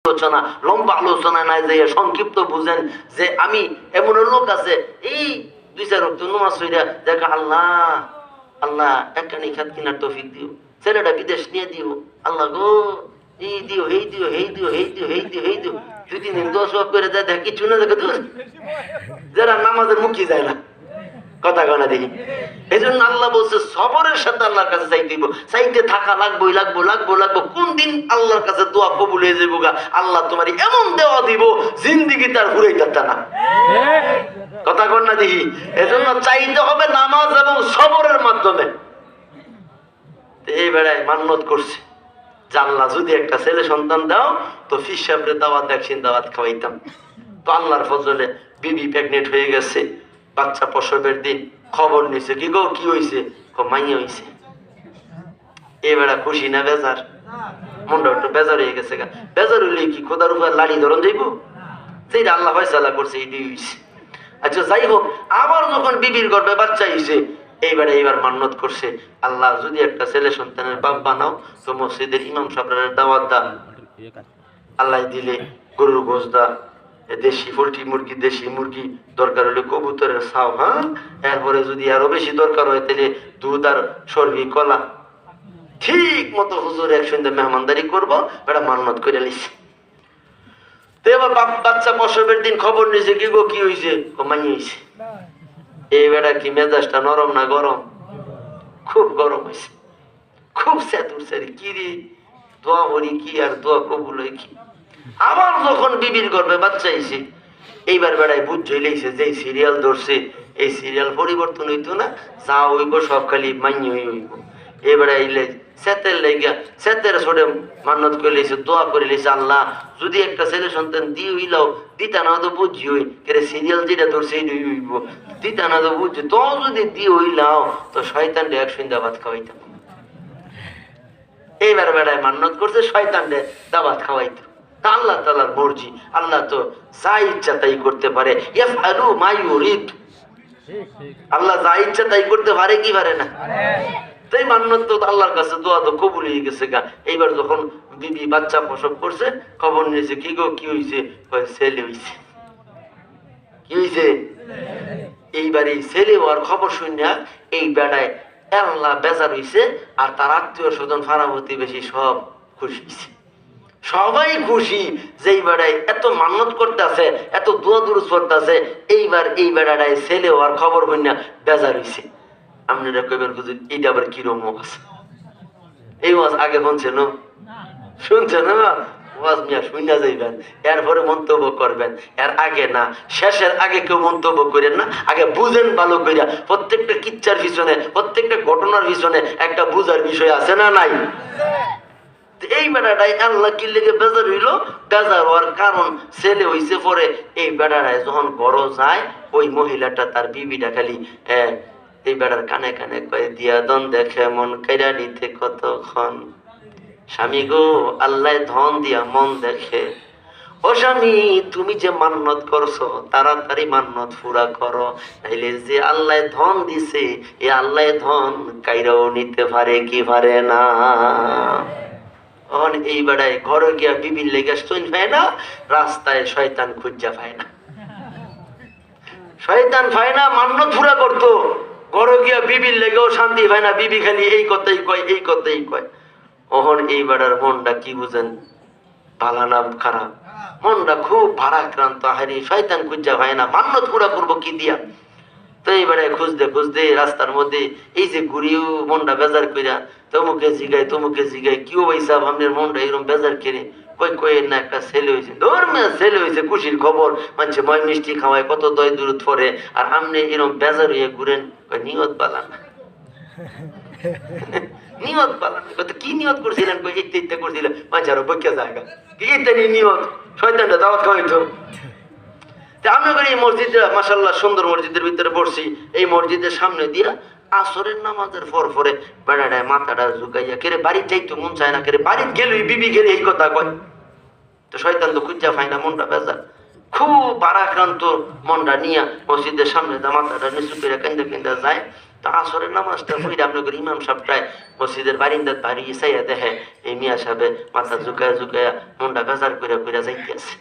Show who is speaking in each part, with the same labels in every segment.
Speaker 1: আলোচনা, লম্বা আলোচনা নাই যে সংক্ষিপ্ত বুঝেন যে আমি এমন লোক আছে এই 2-4 ওয়াক্ত নামাজ পড়া দেখা আল্লাহ আল্লাহ একখানি খাত কিনার তৌফিক দিও, ছেলেটা বিদেশ নিয়ে দিও, আল্লাহ গো এই দিও এই দিও এই দিও এই দিও এই দিও এই দিও, 2-3 দিন 10 ওয়াক্ত করে যায় দেখ কিছু না দেখে তো যারা নামাজের মুখী যায় না, কথা কনা দেখি। এই জন্য আল্লাহ বলছে সবরের সাথে আল্লাহর কাছে চাইতে দিব, চাইতে থাকা লাগবো লাগবো লাগবো লাগবো। কোন দিন আল্লাহর কাছে দোয়া কবুল হয়ে যাবো গা, আল্লাহ তোমার এমন দেওয়া দিব জিন্দিগি তার ঘুরেই যাচ্ছে না, কথা কন না দেখি। এজন্য চাইতে হবে নামাজ এবং সবরের মাধ্যমে। এই বেড়ায় মান্যত করছে যে আল্লাহ যদি একটা ছেলে সন্তান দাও তো ফির সাহেবরে দাওয়াত দেখছেন দাওয়াত খাওয়াইতাম। তো আল্লাহর ফজলে বিবি প্রেগনেন্ট হয়ে গেছে, বাচ্চা প্রসবের দিন খবর নিছে, কি গো কি হয়েছে, মাইয়া হয়েছে। এবার খুশি না বেজার, মনটা একটু বেজার হয়ে গেছে। বেজার হইলে কি খোদার উপর লাড়ি ধরন যাইব, সেইটা আল্লাহ ফয়সালা করছে এইটাই হয়েছে। আচ্ছা যাই হোক, আবার যখন বিবির গর্ভে বাচ্চা হয়েছে এইবার মান্যত করছে আল্লাহ যদি একটা ছেলে সন্তানের বাপ বানাও তো মসজিদের ইমাম সাহেবের দাওয়াত দা, আল্লাহ দিলে গরুর গোশ দা, দেশি পোল্ট্রি মুরগি দেশি মুরগি, দরকার হলে কবুতরের ছাও, হ্যাঁ এরপরে যদি আরো বেশি দরকার হয় তাহলে দুধ আর সর্বি কলা, ঠিক মতো হুজুর একসঙ্গে মেহমানদারি করবো, এটা মান্যত করে নিছি। তো এবার বাচ্চা প্রসবের দিন খবর নিয়েছে, কি গো কি হয়েছে, মাইয়া হয়েছে। এই বেটা কি মেজাজটা নরম না গরম, খুব গরম হয়েছে, খুব স্যাতুর স্যারি, কি রে দোয়া করি কি আর দোয়া কবুল হয় কি। আবার যখন বিবির গর্ভে বাচ্চা আইছে এইবার বেড়ায় বুঝ ঝইলেছে যে সিরিয়াল ধরছে এই সিরিয়াল পরিবর্তন হইতো না, যা হইব সব খালি মান্য হইব। এবারে আইলে সেতের লেগা সেতের ছোটে মান্যত করে লেছে, দোয়া করে লেছে আল্লাহ যদি একটা ছেলে সন্তান দিয়ে হইলাও, দিতা না তো বুঝি হই কেরে সিরিয়াল যেটা ধরছে এইটাই হইব, দিতা না তো বুঝছি তো যদি দিয়ে হইলাও তো শয়তান ডে 100 দাবাত খাওয়াইতাম। এইবার বেড়ায় মান্যত করছে শয়তান ডে দাবাত খাওয়াইতো। আল্লাহ তাআলার মর্জি, আল্লাহ তো যা ইচ্ছা তাই করতে পারে, ইয়াফআলু মা ইউরিদ, আল্লাহ যা ইচ্ছা তাই করতে পারে কি পারে না। তাই মান্যত তো আল্লাহর কাছে দোয়া তো কবুল হয়ে গেছে গা। এইবার যখন বিবি বাচ্চা প্রসব করছে খবর নিয়েছে, কি গো কি হয়েছে, ছেলে হয়েছে। কি হয়েছে, এইবার এই ছেলে হওয়ার খবর শুনিয়া এই বেড়ায় আল্লাহ বেজার হয়েছে, আর তার আত্মীয় স্বজন ফারা প্রতিবেশী সব খুশি হয়েছে, সবাই খুশি যে এই বেড়ায় এত মান্যত করতে আছে, এত দোয়া দুরুজ করতে আছে। এইবার এই বেড়াটায় ছেলে হওয়ার খবর শুনিয়া বেজার হয়েছে। আপনারা কইবেন হুজুর এইটা আবার কিরকম আছে, এই ওয়াজ আগে শুনছেন শুনছেন না, ওয়াজ মিয়া শুনে যাইবেন, এরপরে মন্তব্য করবেন, এর আগে না, শেষের আগে কেউ মন্তব্য করেন না, আগে বুঝেন ভালো কইরা। প্রত্যেকটা কিচ্ছার পিছনে প্রত্যেকটা ঘটনার পিছনে একটা বুঝার বিষয় আছে না নাই। এই বেড়াটাই আল্লাহ কি লেগে বেজার হইল, বেজার হওয়ার কারণ ছেলে হইছে পরে এই বেড়াটায় যখন বড় যায় ওই মহিলাটা তার বিবিটা খালি এই বেড়ার কানে কানে কয়ে দিয়া দন দেখে মন কাইরা নিতে কতক্ষণ, স্বামী গো আল্লাহ ধন দিয়া মন দেখে, ও স্বামী তুমি যে মান্যত করছো তাড়াতাড়ি মান্যত পুরা করো, তাইলে যে আল্লাহ ধন দিছে এই আল্লাহ ধন কাইরাও নিতে পারে কি পারে না। এই বেড়ায় ঘরে গিয়া বিবির লেগে স্টোন পায় না, রাস্তায় শয়তান খুঁজা পায় না, শয়তান পায় না, মান্যত পুরা করতো, ঘরে গিয়া বিবির লেগেও শান্তি পায় না, বিবি খালি এই কথাই কয় এই কথাই কয়। ওহন এই বেড়ার মনটা কি বুঝেন, ভালো না খারাপ, মনটা খুব ভারাক্রান্ত, হারি শয়তান খুঁজা পায় না, মান্যত পুরা করবো কি দিয়া। তো এই বেড়ায় খুঁজতে খুঁজতে রাস্তার মধ্যে এই যে ঘুরিও মনটা বেজার কইরা তমুকে জিগায় কেউ পয়সা আপনার মনটা এরকম বেজার কেড়ে কই কই না একটা ছেলে হয়েছে, ধর্মের ছেলে হয়েছে, খুশির খবর, মানছে ময় মিষ্টি খাওয়ায় কত দয় দূরত পরে, আর আপনি এরকম বেজার হয়ে ঘুরেন, নিয়ত বালান নিয়ত বালান, কি নিয়ত করছিলেন, কই ইত্যা ইত্যা করছিলেন, মাঝে আরো বইকে জায়গা ইত্যা নিয়ত শয়তানটা দাওয়াত খাওয়াইতো। আমি করি এই মসজিদে মাশাআল্লাহ সুন্দর মসজিদের ভিতরে বসছি, এই মসজিদের সামনে দিয়া আসরের নামাজের পরে বেড়াটায় মাথাটা ঝুঁকাইয়া কেরে বাড়ির যাইতো মন চায় না, কেরে বাড়ির গেলই বিবি গেলে এই কথা কয়। তো শয়তান তো খুঁজা পায় না, মনটা বেজার, খুব ভারাক্রান্ত মনটা নিয়া মসজিদের সামনে মাথাটা নিচু করে কেন্দা কেন্দা যায়। তো তা আসরের নামাজটা পড়ে আপনাদের ইমাম সাহেবটায় মসজিদের বারিন্দার বাড়ি চাইয়া দেখে এই মিয়া সাহেবে মাথা ঝুঁকায়া ঝুঁকায়া মনটা বেজার কইরা কইরা যাইতে আছে।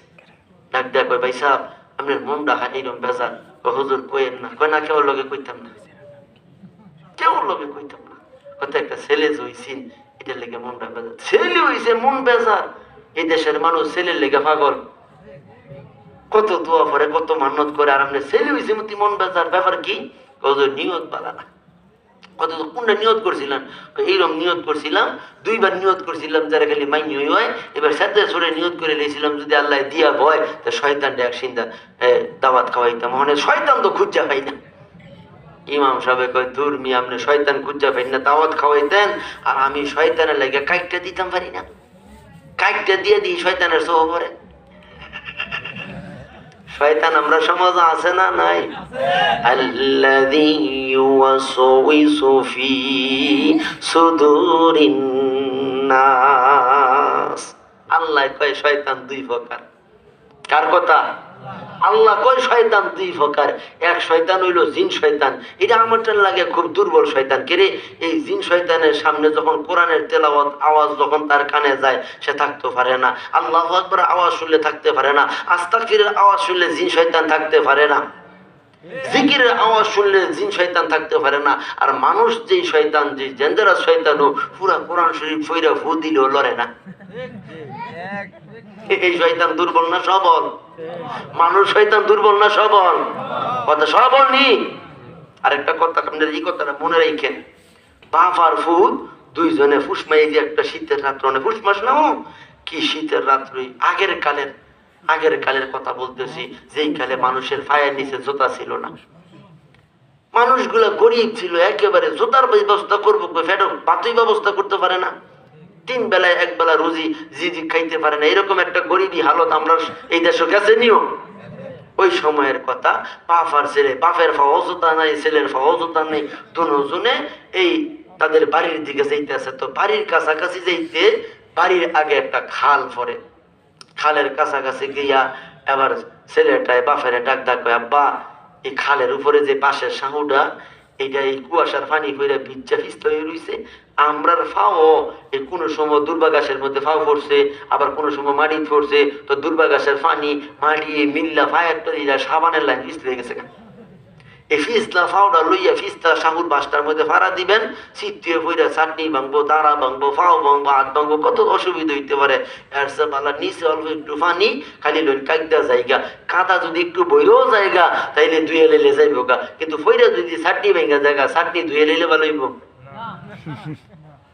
Speaker 1: ডাক দেয়া কয় ভাই সাহেব আপনার মনটা এইরকম বেজার। হুজুর কইেন না। কয় না কেউ লগে কইতাম না, কেউ লগে কইতাম না, হয়তো একটা ছেলে হইছিন এটার লেগে মনটা বেজার। ছেলে হইছে মন বেজার? এই দেশের মানুষ ছেলের লেগে পাগল, কত দোয়া করে কত মান্নত করে, আর আপনি ছেলে হইছে মতি মন বেজার, ব্যাপার কি? নিয়ত বালা না। কত কোনটা নিয়ত করছিলাম? এইরকম নিয়ত করছিলাম, 2 বার নিয়ত করছিলাম যারা খালি মাইনি হয়। এবার সাথে সরে নিয়ত করে নিয়েছিলাম যদি আল্লাহ দিয়া ভয় তো শয়তানটা এক সিন্দা দাওয়াত খাওয়াইতাম। মানে শয়তান তো খুঁজা পাই না। ইমাম সাহেব কয় দূর মিয়া আপনি শয়তান খুঁজা পাই না, দাওয়াত খাওয়াইতেন আর আমি শয়তানের লাগে কাইটটা দিতাম পারি না, কাইটটা দিয়ে দিই শয়তানের সহ পরে। শয়তান আমরা সমাজে আছে না নাই? আল্লাযী ইউওয়াসওয়িসু ফি সুদুরিন নাস। আল্লাহ কয় শয়তান 2 প্রকার। কার কথা? আল্লাহ কয় শয়তান 2 প্রকার। এক শয়তান হইল জিন শয়তান, এটা আমারটার লাগে খুব দুর্বল শয়তান। কেরে এই জিন শয়তানের সামনে যখন কোরআনের তেলাওয়াত আওয়াজ যখন তার কানে যায় সে থাকতে পারে না, আল্লাহু আকবার আওয়াজ শুনলে থাকতে পারে না, আস্তাগফিরের আওয়াজ শুনলে জিন শয়তান থাকতে পারে না, জিকিরের আওয়াজ শুনলে জিন শয়তান থাকতে পারে না। আর মানুষ যেই শয়তান, যে জেন্দারা শয়তান পুরা কোরআন শরীফ ফইরা ফু দিলেও লড়ে না। এই শয়তান দুর্বল না সবল? মানুষ শয়তান দুর্বল না সবল? কথা সবল নি। আরেকটা কথা আপনাদের এই কথাটা মনে রাখেন, বাপ আর ফুট 2 জনে ফুসমাই যে একটা শীতের রাত্র, মানে ফুসমাস না কি শীতের রাত্রি, আগের কালের কথা বলতেছি, যেই কালে মানুষের পায়ের নিচে জুতা ছিল না, মানুষগুলা গরিব ছিল একেবারে, জুতার ব্যবস্থা করবো ফেটো ভাতই ব্যবস্থা করতে পারে না, 3 বেলায় 1 বেলা রুজি জি খাইতে পারে না, এরকম একটা গরিবী হালত আমরা এই দেশে গেছে নিও। ওই সময়ের কথা, বাপ আর ছেলে, বাপের ফাওজতা নাই, ছেলের ফাওজতা নেই, দুজনে এই তাদের বাড়ির দিকে যাইতে আছে। তো বাড়ির কাছাকাছি যাইতে বাড়ির আগে একটা খাল পড়ে, খালের কাছাকাছি গিয়া এবার ছেলেটায় বাপের ডাক কয় আব্বা এই খালের উপরে যে পাশের সাহুটা এইটা এই কুয়াশার পানি করে ভিজা ফিস্ত হয়ে রয়েছে, আমরার ফাও এই কোনো সময় দুর্বাঘাসের মধ্যে ফাও পড়ছে, আবার কোনো সময় মাটি পড়ছে, তো দুর্বাঘাসের পানি মাটি মিল্লা ফায়ার তৈরিরা সাবানের লাইন ফিসলে গেছে। এই ফিসলা ফাওটা লইয়া ফিসটা সাহুর বাসটার মধ্যে ভাড়া দিবেন, চিত্তিয়ে পইরা চাটনি ভাঙবো, তারা ভাঙবো, ফাও ভাঙবো, হাত ভাঙবো, কত অসুবিধা হইতে পারে। এরসা নিচে অল্প একটু পানি খালি লইন কাইদা জায়গা, কাদা যদি একটু বইরেও জায়গা তাইলে ধুয়ে লেলে যাইব গা, কিন্তু ফইরা যদি চাটনি ভাঙা জায়গা চাটনি ধুয়ে লেলে ভালো হইব।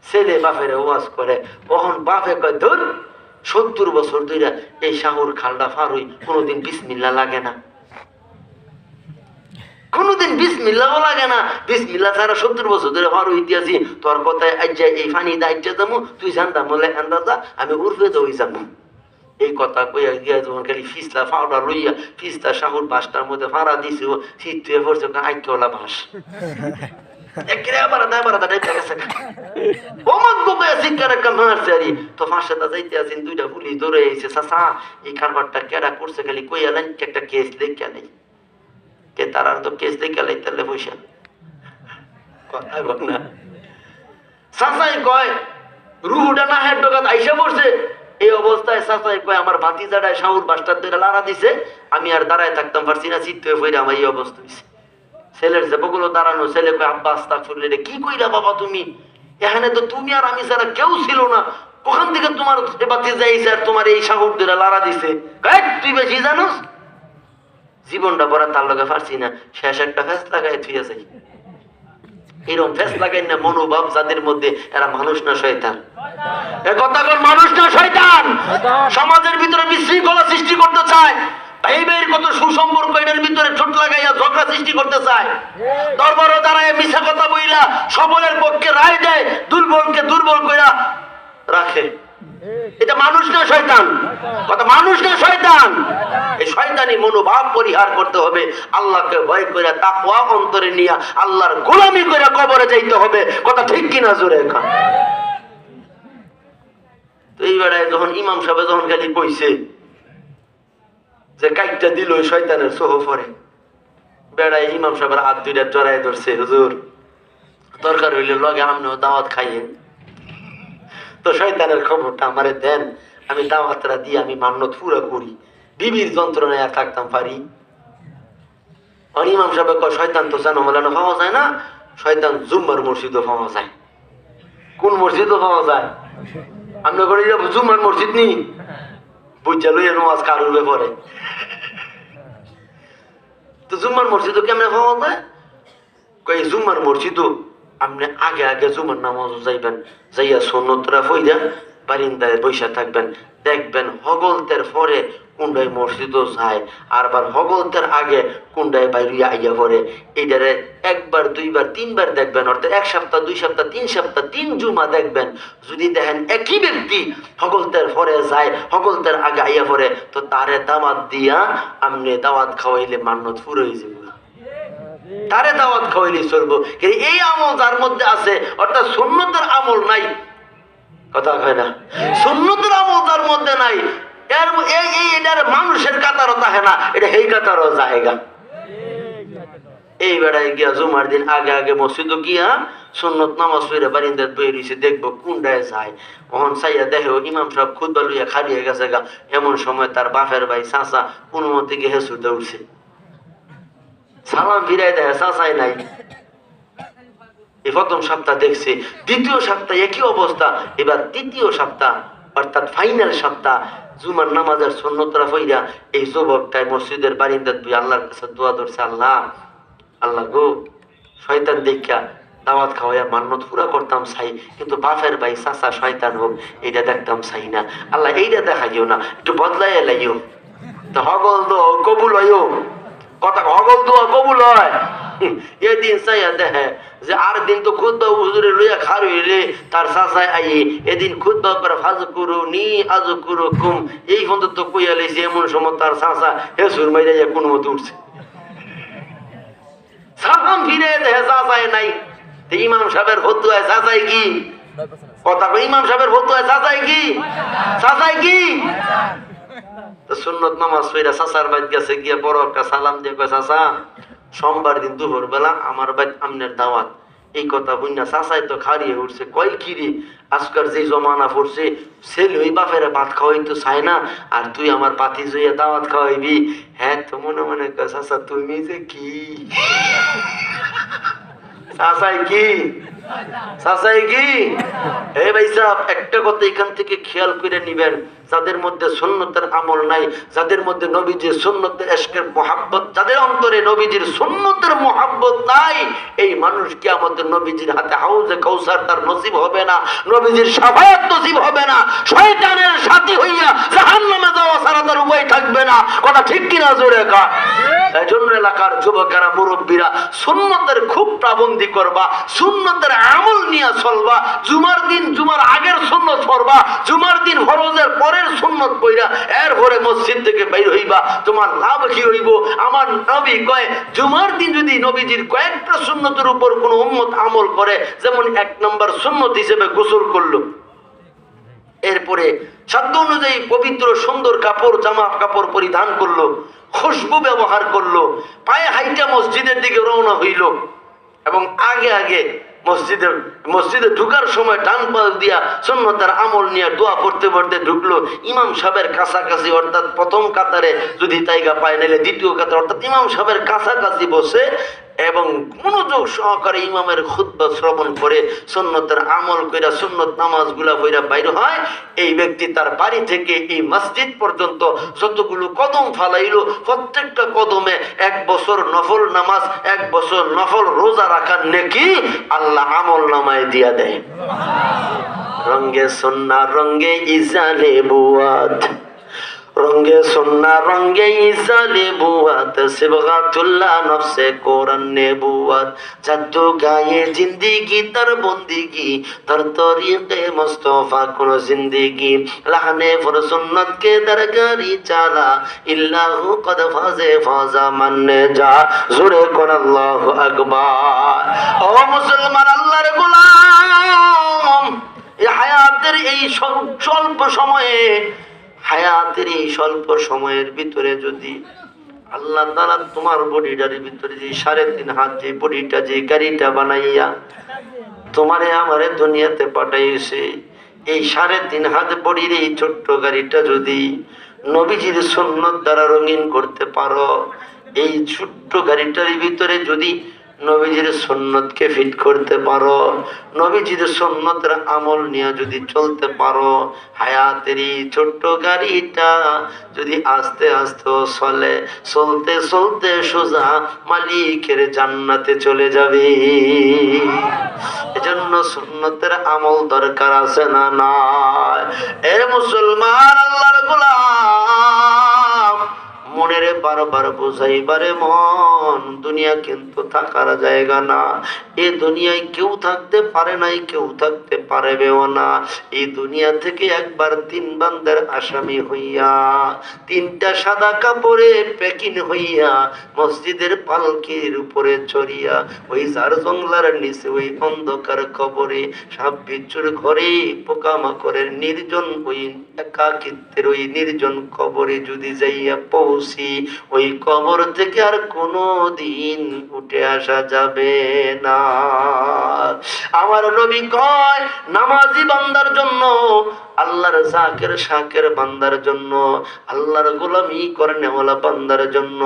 Speaker 1: ছেলে বাপের ওয়াজ করে, তখন বাপে কয় ধর 70 বছর ধইরা এই সাহুর খালটা ফার হই, কোনোদিন বিসমিল্লাহ লাগে না, কোনদিন বিসমিল্লাহ লাগে না, বিসমিল্লাহ ছাড়া 70 বছর ধরে পার হইতেছি, তোর কথায় আজ এই ফানি দায়িত্ব যাবো, তুই জানতাম বলে আন্দাজা আমি উর্ফে দই যাবো। এই কথা কইয়া গিয়া যখন খালি ফিসলা ফাওড়া লইয়া ফিসলা শাহুর বাসটার মধ্যে ফাড়া দিছি, ও শীত তুয়ে পড়ছে আইকেওয়ালা বাস তো ফাঁসে যাইতে আছেন 2টা পুলিশ ধরে এসে, চাচা এই কারবারটা কেডা করছে খালি কইয়া নেন, একটা কেস লেখা নেই, কে তার তো কেস দেখে লাইতে পয়সা কথা বল না। চাচাই কয় রুহুটা না হেড ডোকাত আইসা পড়ছে, এই অবস্থায় চাচাই কয় আমার ভাতিজাটায় শাহুর বাসটার ধরে লাড়া দিছে, আমি আর দাঁড়ায় থাকতাম পারছি না, চিত্ত হয়ে পড়ে আমার এই অবস্থা হয়েছে। ছেলের জেবগুলো দাঁড়ানো, ছেলে কয় আব্বা আস্তাগফিরুল্লাহ, রে কি কইলা বাবা তুমি, এখানে তো তুমি আর আমি ছাড়া কেউ ছিল না, ওখান থেকে তোমার ভাতিজা আইছে আর তোমার এই শাহুর ধরে লাড়া দিছে, তুই বেশি জানোস। জীবনটা পড়া তার লগে পারছি না, শেষ একটা ফেস লাগাই থুই আছে। এরকম ফেস লাগাই না মনোভাব যাদের মধ্যে, এরা মানুষ না শয়তান? কথা বল, মানুষ না শয়তান? সমাজের ভিতরে বিশৃঙ্খলা সৃষ্টি করতে চায়, ভাই ভাইয়ের কত সুসম্পর্ক এটার ভিতরে ছোট লাগাইয়া ঝগড়া সৃষ্টি করতে চায়, দরবারে দাঁড়ায় মিশা কথা বইলা সবলের পক্ষে রায় দেয়, দুর্বলকে দুর্বল কইরা রাখে। এটা মানুষ না শয়তান? কথা মানুষ না শয়তান? এই শয়তানি মনোভাব পরিহার করতে হবে, আল্লাহকে ভয় করে তাকওয়া অন্তরে নিয়ে আল্লাহর গোলামি করে কবরে যাইতে হবে। কথা ঠিক কিনা জোরে খান? তো এই বেড়ায় যখন ইমাম সাহেব যখন খালি কইছে যে কাইটটা দিল ওই শয়তানের সোহ পরে, বেড়ায় ইমাম সাহেবের হাত 2টা জড়ায় ধরছে, হুজুর দরকার হইলে লগে আপনিও দাওয়াত খাইয়েন। তো শয়তানের খবরটা আমারে দেন, আমি দাওয়াতটা দিয়ে আমি মান্যত পুরা করি, বিবির যন্ত্রণায় আর থাকতাম পারি। আর ইমাম সাহেব কয় শয়তান তো জানো মেলানো পাওয়া যায় না, শয়তান জুম্মার মসজিদও পাওয়া যায়। কোন মসজিদও পাওয়া যায়? আমরা করে জুম্মার মসজিদ নি বুঝা লইয়া নামাজ কারুর পরে। তো জুম্মার মসজিদও কেমনে পাওয়া যায়? কই জুম্মার মসজিদও আপনি আগে আগে জুমার নামাজও যাইবেন, যাইয়া সুন্নতরা ফইরা বারিন্দায় বৈশা থাকবেন, দেখবেন হগলতের পরে কুন্ডায় মসজিদও যায়, আর আবার হগলতের আগে কুন্ডায় বাইরিয়া আইয়া পড়ে। এইটারে একবার দুইবার তিনবার দেখবেন, অর্থাৎ 1 সপ্তাহ 2 সপ্তাহ 3 সপ্তাহ 3 জুমা দেখবেন। যদি দেখেন একই ব্যক্তি হগলতের পরে যায়, হগলতের আগে আইয়া পড়ে, তো তারে দাওয়াত দিয়া আপনি দাওয়াত খাওয়াইলে মান্যত পুরো হয়ে যাবে। তারে দাওয়াত খাওয়াইলে চলবো। কিন্তু এই আমল যার মধ্যে আছে, অর্থাৎ সুন্নতের আমল নাই, কথা কয় না, সুন্নতের আমল যার মধ্যে নাই, এটার মানুষের কাতারও থাকে না, এটা এই কাতারও জায়গা। এই বেড়ায় গিয়া জুমার দিন আগে আগে মসজিদও গিয়া সুন্নত নামাজ পড়ে বারিন্দাত বই রইছে, দেখবো কোনটায় যায়। ওহন চাইয়া দেখে ইমাম সাহেব খুতবা লইয়া খাড়িয়ে গেছে গা, এমন সময় তার বাপের ভাই চাচা কোনো মতে গিয়ে হেসুতে উঠছে, সালাম ফিরাই দেয়, চাচাই নাই। এই প্রথম সপ্তাহ দেখছে, দ্বিতীয় সপ্তাহ একই অবস্থা, এবার তৃতীয় সপ্তাহ অর্থাৎ ফাইনাল সপ্তাহ জুমার নামাজের সুন্নতরা ফইরা এই যুবকটাই মসজিদের বারিন্দাত বই আল্লাহর কাছে দোয়া ধরছে, আল্লাহ আল্লাহ গো, শয়তান দেখা দাওয়াত খাওয়াইয়া মান্যত পুরা করতাম চাই, কিন্তু বাপের ভাই চাচা শয়তান হোক এইটা দেখতাম চাই না। আল্লাহ এইটা দেখাইও না, একটু বদলাই লাইও, তো হগল দো কবুল হইও, কথা হগল দোয়া কবুল হয়। এদিন চাইয়া দেখে যে আর দিন তো খুদবা হুজুরে লইয়া খার হইলে তার চাচাই আই, এদিন খুদবা করে ফাজু করু নি আজু করু কুম, এই ফোন তো কইয়া লাইছে, এমন সময় তার চাচা হেসুর মাইরা কোন মতো উঠছে, সালাম ফিরে দেখে চাচাই নাই। ইমাম সাহেবের ফতুয়ায় চাচাই কি কথা, ইমাম সাহেবের ফতুয়ায় চাচাই কি, চাচাই কি। তো সুন্নত নামাজ পড়া চাচার বাইত গেছে, গিয়া বড় একটা সালাম দিয়ে কয়, চাচা সোমবার দিন দুপুর বেলা আমার বাইত আমনের দাওয়াত। এই কথা বুঝনা চাচাই তো খাড়িয়ে উঠছে, কয় কি রে, আজকাল যে জমানা পড়ছে ছেলে ওই বাপের ভাত খাওয়াই তো চায় না, আর তুই আমার পাতি জইয়া দাওয়াত খাওয়াইবি। হ্যাঁ তো মনে মনে কয়, চাচা তুমি যে কি, চাচাই কি, চাচাই কি। হে ভাই সাহেব, একটা কথা এখান থেকে খেয়াল করে নিবেন, যাদের মধ্যে সুন্নতের আমল নাই, যাদের মধ্যে নবীজির সুন্নতের ইশকের মোহাব্বত, যাদের অন্তরে নবীজির সুন্নতের মোহাব্বত নাই, এই মানুষ কিয়ামতের নবীজির হাতে হাউজে কাউসার তার নসিব হবে না, নবীজির শাফায়াত নসিব হবে না, শয়তানের সাথী হইয়া জাহান্নামে যাওয়া ছাড়া তার উপায় থাকবে না। কথা ঠিক কিনা জোরে কা? এজন্য এলাকার যুবকেরা মুরব্বীরা সুন্নতের খুব পাবন্দি করবা, সুন্নতের আমল নিয়ে চলবা। জুমার দিন জুমার আগের সুন্নত পড়বা, জুমার দিন ফরজের পরের সুন্নত পড়া এরপরে মসজিদ থেকে বের হইবা, তোমার লাভ কি হইব? আমার নবী কয়, জুমার দিন যদি নবীজির কয়েকটা সুন্নতের উপর কোন উম্মত আমল করে, যেমন 1 নম্বর সুন্নত হিসেবে গোসল করলো, এরপরে সাধ্য অনুযায়ী পবিত্র সুন্দর কাপড় জামা কাপড় পরিধান করলো, খুশবু ব্যবহার করলো, পায়ে হাইটা মসজিদের দিকে রওনা হইল, এবং আগে আগে মসজিদে ঢুকার সময় ডান পা দিয়া সুন্নতের আমল নিয়ে দোয়া পড়তে পড়তে ঢুকলো। ইমাম সাহেবের কাছাকাছি, অর্থাৎ প্রথম কাতারে যদি তাইগা পায়, নাইলে দ্বিতীয় কাতারে, অর্থাৎ ইমাম সাহেবের কাছাকাছি বসে এবং মনোযোগ সহকারে ইমামের খুতবা শ্রবণ করে সুন্নতের আমল কইরা সুন্নত নামাজগুলা পড়া বাইর হয়। এই ব্যক্তি তার বাড়ি থেকে এই মসজিদ পর্যন্ত যতগুলো কদম ফালাইলো, প্রত্যেকটা কদমে 1 বছর নফল নামাজ, 1 বছর নফল রোজা রাখার নেকি আল্লাহ আমল নামায় দিয়া দেয়। রঙ্গে সন্না রঙ্গে ইজালে বুয়াত, রঙ্গে সন্না রঙ্গে ইজালে বুয়াত, সিবগাতুল্লাহ নফসে কোরআন নেবুয়াত, জাদু গায়ে জিন্দেগি তার বন্দিগি, তার তরিকে মুস্তাফা কোন জিন্দেগি, লাহনে ফর সুন্নত কে দরগারি চালা, ইল্লাহু কদ ফাজে ফাজা মাননে যা, জোরে কোন আল্লাহু আকবার। ও মুসলমান, আল্লাহর গোলাম, এই হায়াতের এই স্বল্প সময়ে, হায়াতের এই স্বল্প সময়ের ভিতরে যদি আল্লাহ তাআলা তোমার বডিটার ভিতরে যে 3.5 হাত যে বডিটা যে গাড়িটা বানাইয়া তোমারে আমারে দুনিয়াতে পাঠাইছে, এই 3.5 হাত বডির এই ছোট্ট গাড়িটা যদি নবীজির সুন্নত দ্বারা রঙিন করতে পারো, এই ছোট্ট গাড়িটার ভিতরে যদি নবীজির সুন্নতকে ফিট করতে পারো, নবীজির সুন্নতের আমল নিয়ে যদি চলতে পারো, হায়াতের এই ছোট্ট গাড়িটা যদি আস্তে আস্তে চলে, চলতে চলতে সোজা মালিকের জান্নাতে চলে যাবে। এজন্য সুন্নতের আমল দরকার আছে না নাই? এ মুসলমান আল্লাহর গোলাম, মনের বারবার বোঝাইবারে মন, দুনিয়া কিন্তু থাকার জায়গা না। এই দুনিয়ায় কেউ থাকতে পারে নাই, কেউ থাকতে পারবেও না। এই দুনিয়া থেকে একবার 3 বান্দার আসামি হইয়া, 3টা সাদা কাপড়ে প্যাকিং হইয়া মসজিদের পালকির উপরে চড়িয়া ওই যার জঙ্গলার নিচে ওই অন্ধকার কবরে সাপ বিচ্ছুর ঘরে পোকামাকড়ের নির্জন ওই একাকিত্বের ওই নির্জন কবরে যদি যাইয়া পৌঁছি, ওই কবর থেকে আর কোনো দিন উঠে আসা যাবে না। আমার নবী কয়, নামাজি বান্দার জন্য, আল্লাহর জাকের শাকের বান্দার জন্য, আল্লাহর গোলামি করে নেওয়ালা বান্দার জন্য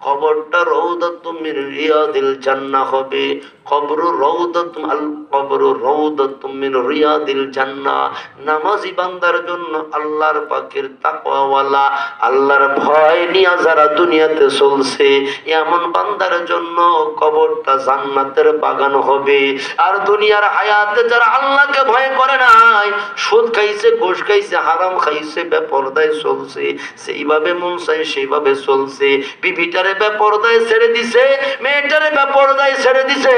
Speaker 1: কবরটা রাউদাতুম মিন রিয়াদিল জান্নাহ হবে। কবরু রাউদাতুম কবরু রাউদাতুম মিন রিয়াদিল জান্নাহ। নামাজি বান্দার জন্য, আল্লাহর পাকের তাকওয়াওয়ালা, আল্লাহর ভয় নিয়ে যারা দুনিয়াতে চলছে, এমন বান্দার জন্য কবরটা জান্নাতের বাগান হবে। আর দুনিয়ার হায়াতে যারা আল্লাহকে ভয় করে নাই, সুদ খাইছে, ঘুষ খাইছে, হারাম খাইছে, বেপরদায় চলছে, সেইভাবে মন চাই সেইভাবে চলছে, বিবিটারে বেপরদায় ছেড়ে দিছে, মেয়েটারে বেপরদায় ছেড়ে দিছে,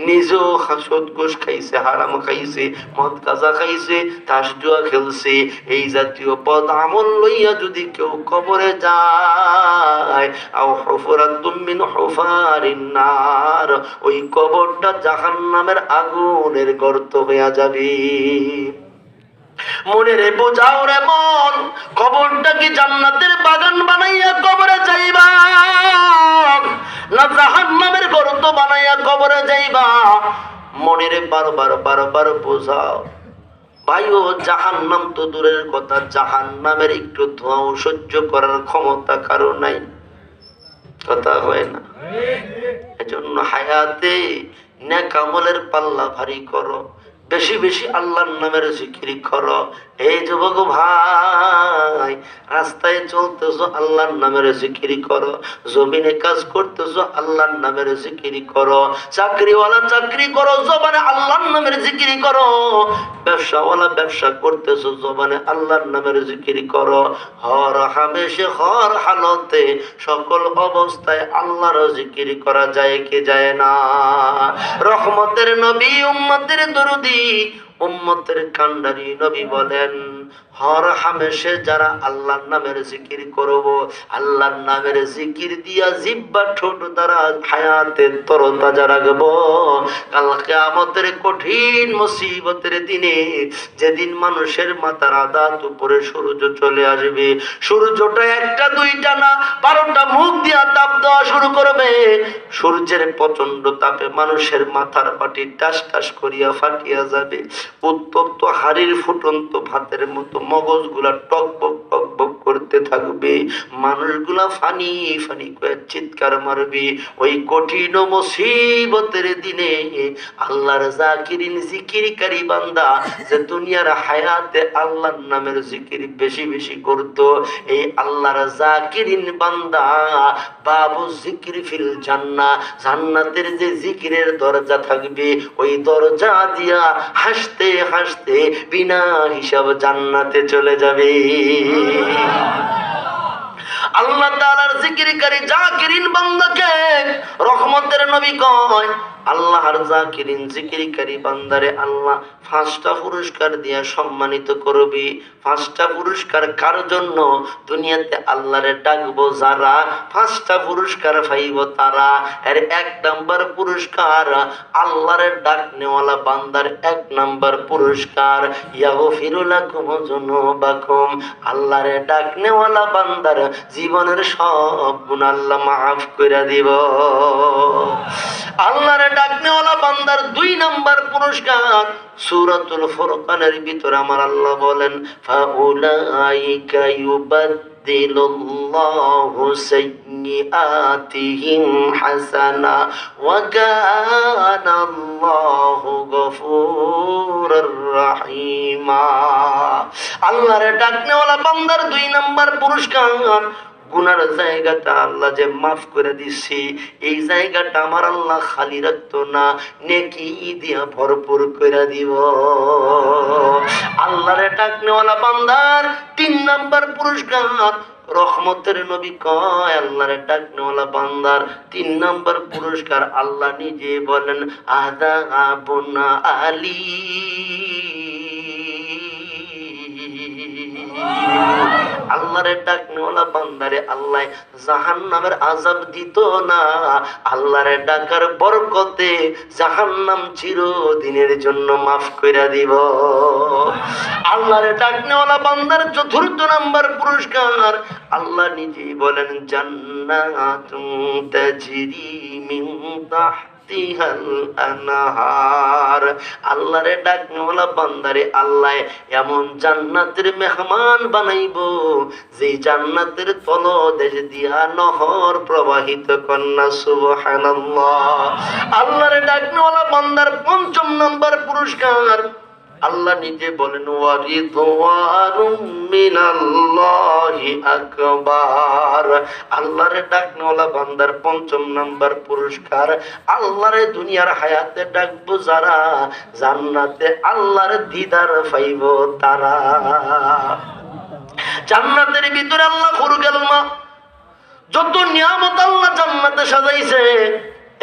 Speaker 1: নিজেও সুদ ঘুষ খাইছে, হারাম খাইছে, মদ গাঁজা খাইছে, তাস জুয়া খেলছে, এই জাতীয় পদ আমল লইয়া যদি কেউ কবরে যায়, আও হুফরাতুম মিন হুফারিন নার, ওই কবরটা জাহান্নামের আগুনের গর্ত হইয়া যাবে। মনে রে বোঝাও রে মন, কবরটা কি জান্নাতের বাগান বানাইয়া কবরে যাইবা, না জাহান্নামের গর্ত বানাইয়া কবরে যাইবা? মনে রে বারবার বারবার বোঝাও। ভাইও, জাহান্নাম তো দূরের কথা, জাহান্নামের একটু ধোঁয়াও সহ্য করার ক্ষমতা কারো নাই। কথা হয় না? এজন্য হায়াতে নেক আমলের পাল্লা ভারী করো, বেশি বেশি আল্লাহর নামের জিকির করো। এই যুবক ভাই, রাস্তায় চলতেছো আল্লাহর নামের জিকির করো, জমিনে কাজ করতেছো আল্লাহর নামের জিকির করো, চাকরিওয়ালা চাকরি করো, জবানে আল্লাহর নামের জিকির করো, ব্যবসাওয়ালা ব্যবসা করতেছো, জবানে আল্লাহর নামের জিকির করো। হর হামেশে হর হালতে সকল অবস্থায় আল্লাহর জিকির করা যায় কি যায় না? রহমতের নবী, উম্মতের দরদি, উম্মতের কান্ডারি নবী বলেন, হর হামেশে যারা আল্লাহর নামের জিকির করব, আল্লাহর নামের জিকির দিয়া জিহ্বা ঠোঁট দ্বারা হায়াতের তরতাজা রাখবো, কাল কিয়ামতের কঠিন মুসিবতের দিনে, যেদিন মানুষের মাথার আদাত উপরে সূর্য চলে আসবে, সূর্যটা 1টা 2টা না 12টা মুখ দিয়া তাপ দেওয়া শুরু করবে, সূর্যের প্রচন্ড তাপে মানুষের মাথার পাটি টাস টাস করিয়া ফাটিয়া যাবে, উত্তপ্ত হাড়ির ফুটন্ত ভাতের মতো মগজগুলা টকবক টকবক করতে থাকবে, মানুষগুলা ফানি ফানি করে চিৎকার মারবে। ওই কঠিন মুসিবতের দিনে আল্লাহর জাকিরিন জিকিরকারী বান্দা যে দুনিয়ার হায়াতে আল্লাহর নামের জিকির বেশি বেশি করত, এই আল্লাহর জাকিরিন বান্দা বাবু জিকির ফিল জান্নাহ, জান্নাতের যে জিকিরের দরজা থাকবে, ওই দরজা দিয়া হাসতে হাসতে বিনা হিসাব জান্নাতে চলে যাবে। আল্লাহ তাআলার জিকিরকারী জাকিরিন বান্দাকে রহমতের নবী কয়, আল্লাহর জাকিরিন জিকিরকারী বান্দারে আল্লাহ 5টা পুরস্কার দিয়া সম্মানিত করবি। 5টা পুরস্কার কার জন্য? দুনিয়াতে আল্লাহরে ডাকবো যারা 5টা পুরস্কার পাইব তারা। এর 1 নাম্বার পুরস্কার আল্লাহরে ডাকনেওয়ালা বান্দার 1 নাম্বার পুরস্কার ইয়াগফিরু লাকুম যুনুবাকুম। আল্লাহরে ডাকনেওয়ালা বান্দার জীবনের সব গুনাহ আল্লাহ মাফ করে দিব। আল্লাহরে ডাকনেওয়ালা বান্দার 2 নাম্বার পুরস্কার সূরাতুল ফুরকানের ভিতরে আমার আল্লাহ বলেন ফাউলাইকা ইউবাদদিলুল্লাহু সাইয়্যাতিহিম হাসানা ওয়া কানাল্লাহু গফুরুর রাহিমা। আল্লাহরে ডাকনেওয়ালা বান্দার 2 নাম্বার পুরস্কার গুনার জায়গাটা আল্লাহ যে মাফ করে দিছি, এই জায়গাটা আমার আল্লাহ খালি রাখতো না, নেকি দিয়া ভরপুর করে দিব। আল্লাহরে ডাকনেওয়ালা বান্দার 3 নাম্বার পুরস্কার রহমতের নবী কয় আল্লাহরে ডাকনেওয়ালা বান্দার 3 নাম্বার পুরস্কার আল্লাহ নিজে বলেন আযাবুন আলী। আল্লাহরে ডাকনেওয়ালা বান্দারে আল্লাহ জাহান্নামের আযাব দিত না। আল্লাহরে ডাকার বরকতে জাহান্নাম চিরদিনের জন্য মাফ কইরা দিব। আল্লাহরে ডাকনেওয়ালা বান্দার 4র্থ নাম্বার পুরস্কার আল্লাহ নিজেই বলেন জান্নাতুন তাজরি মিন তাহতিহাল আনহার। আল্লাহরে ডাকনেওয়ালা বান্দারে আল্লাহ এমন জান্নাতের মেহমান বানাইবো যে জান্নাতের তলদেশ দিয়া নহর প্রবাহিত কন্যা। সুবহানাল্লাহ। আল্লাহরে ডাকনেওয়ালা বান্দার 5ম নাম্বার পুরস্কার আল্লাহ নিজে বলেন ওয়ারিদওয়ানুম মিনাল্লাহি আকবার। আল্লাহরে ডাকনেওয়ালা বান্দার 5ম নাম্বার পুরস্কার আল্লাহরে দুনিয়ার হায়াতে ডাকবো যারা জান্নাতে আল্লাহর দিদার পাইব তারা। জান্নাতের ভিতরে আল্লাহ খুরগাল মা যত নিয়ামত আল্লাহ জান্নাতে সাজাইছে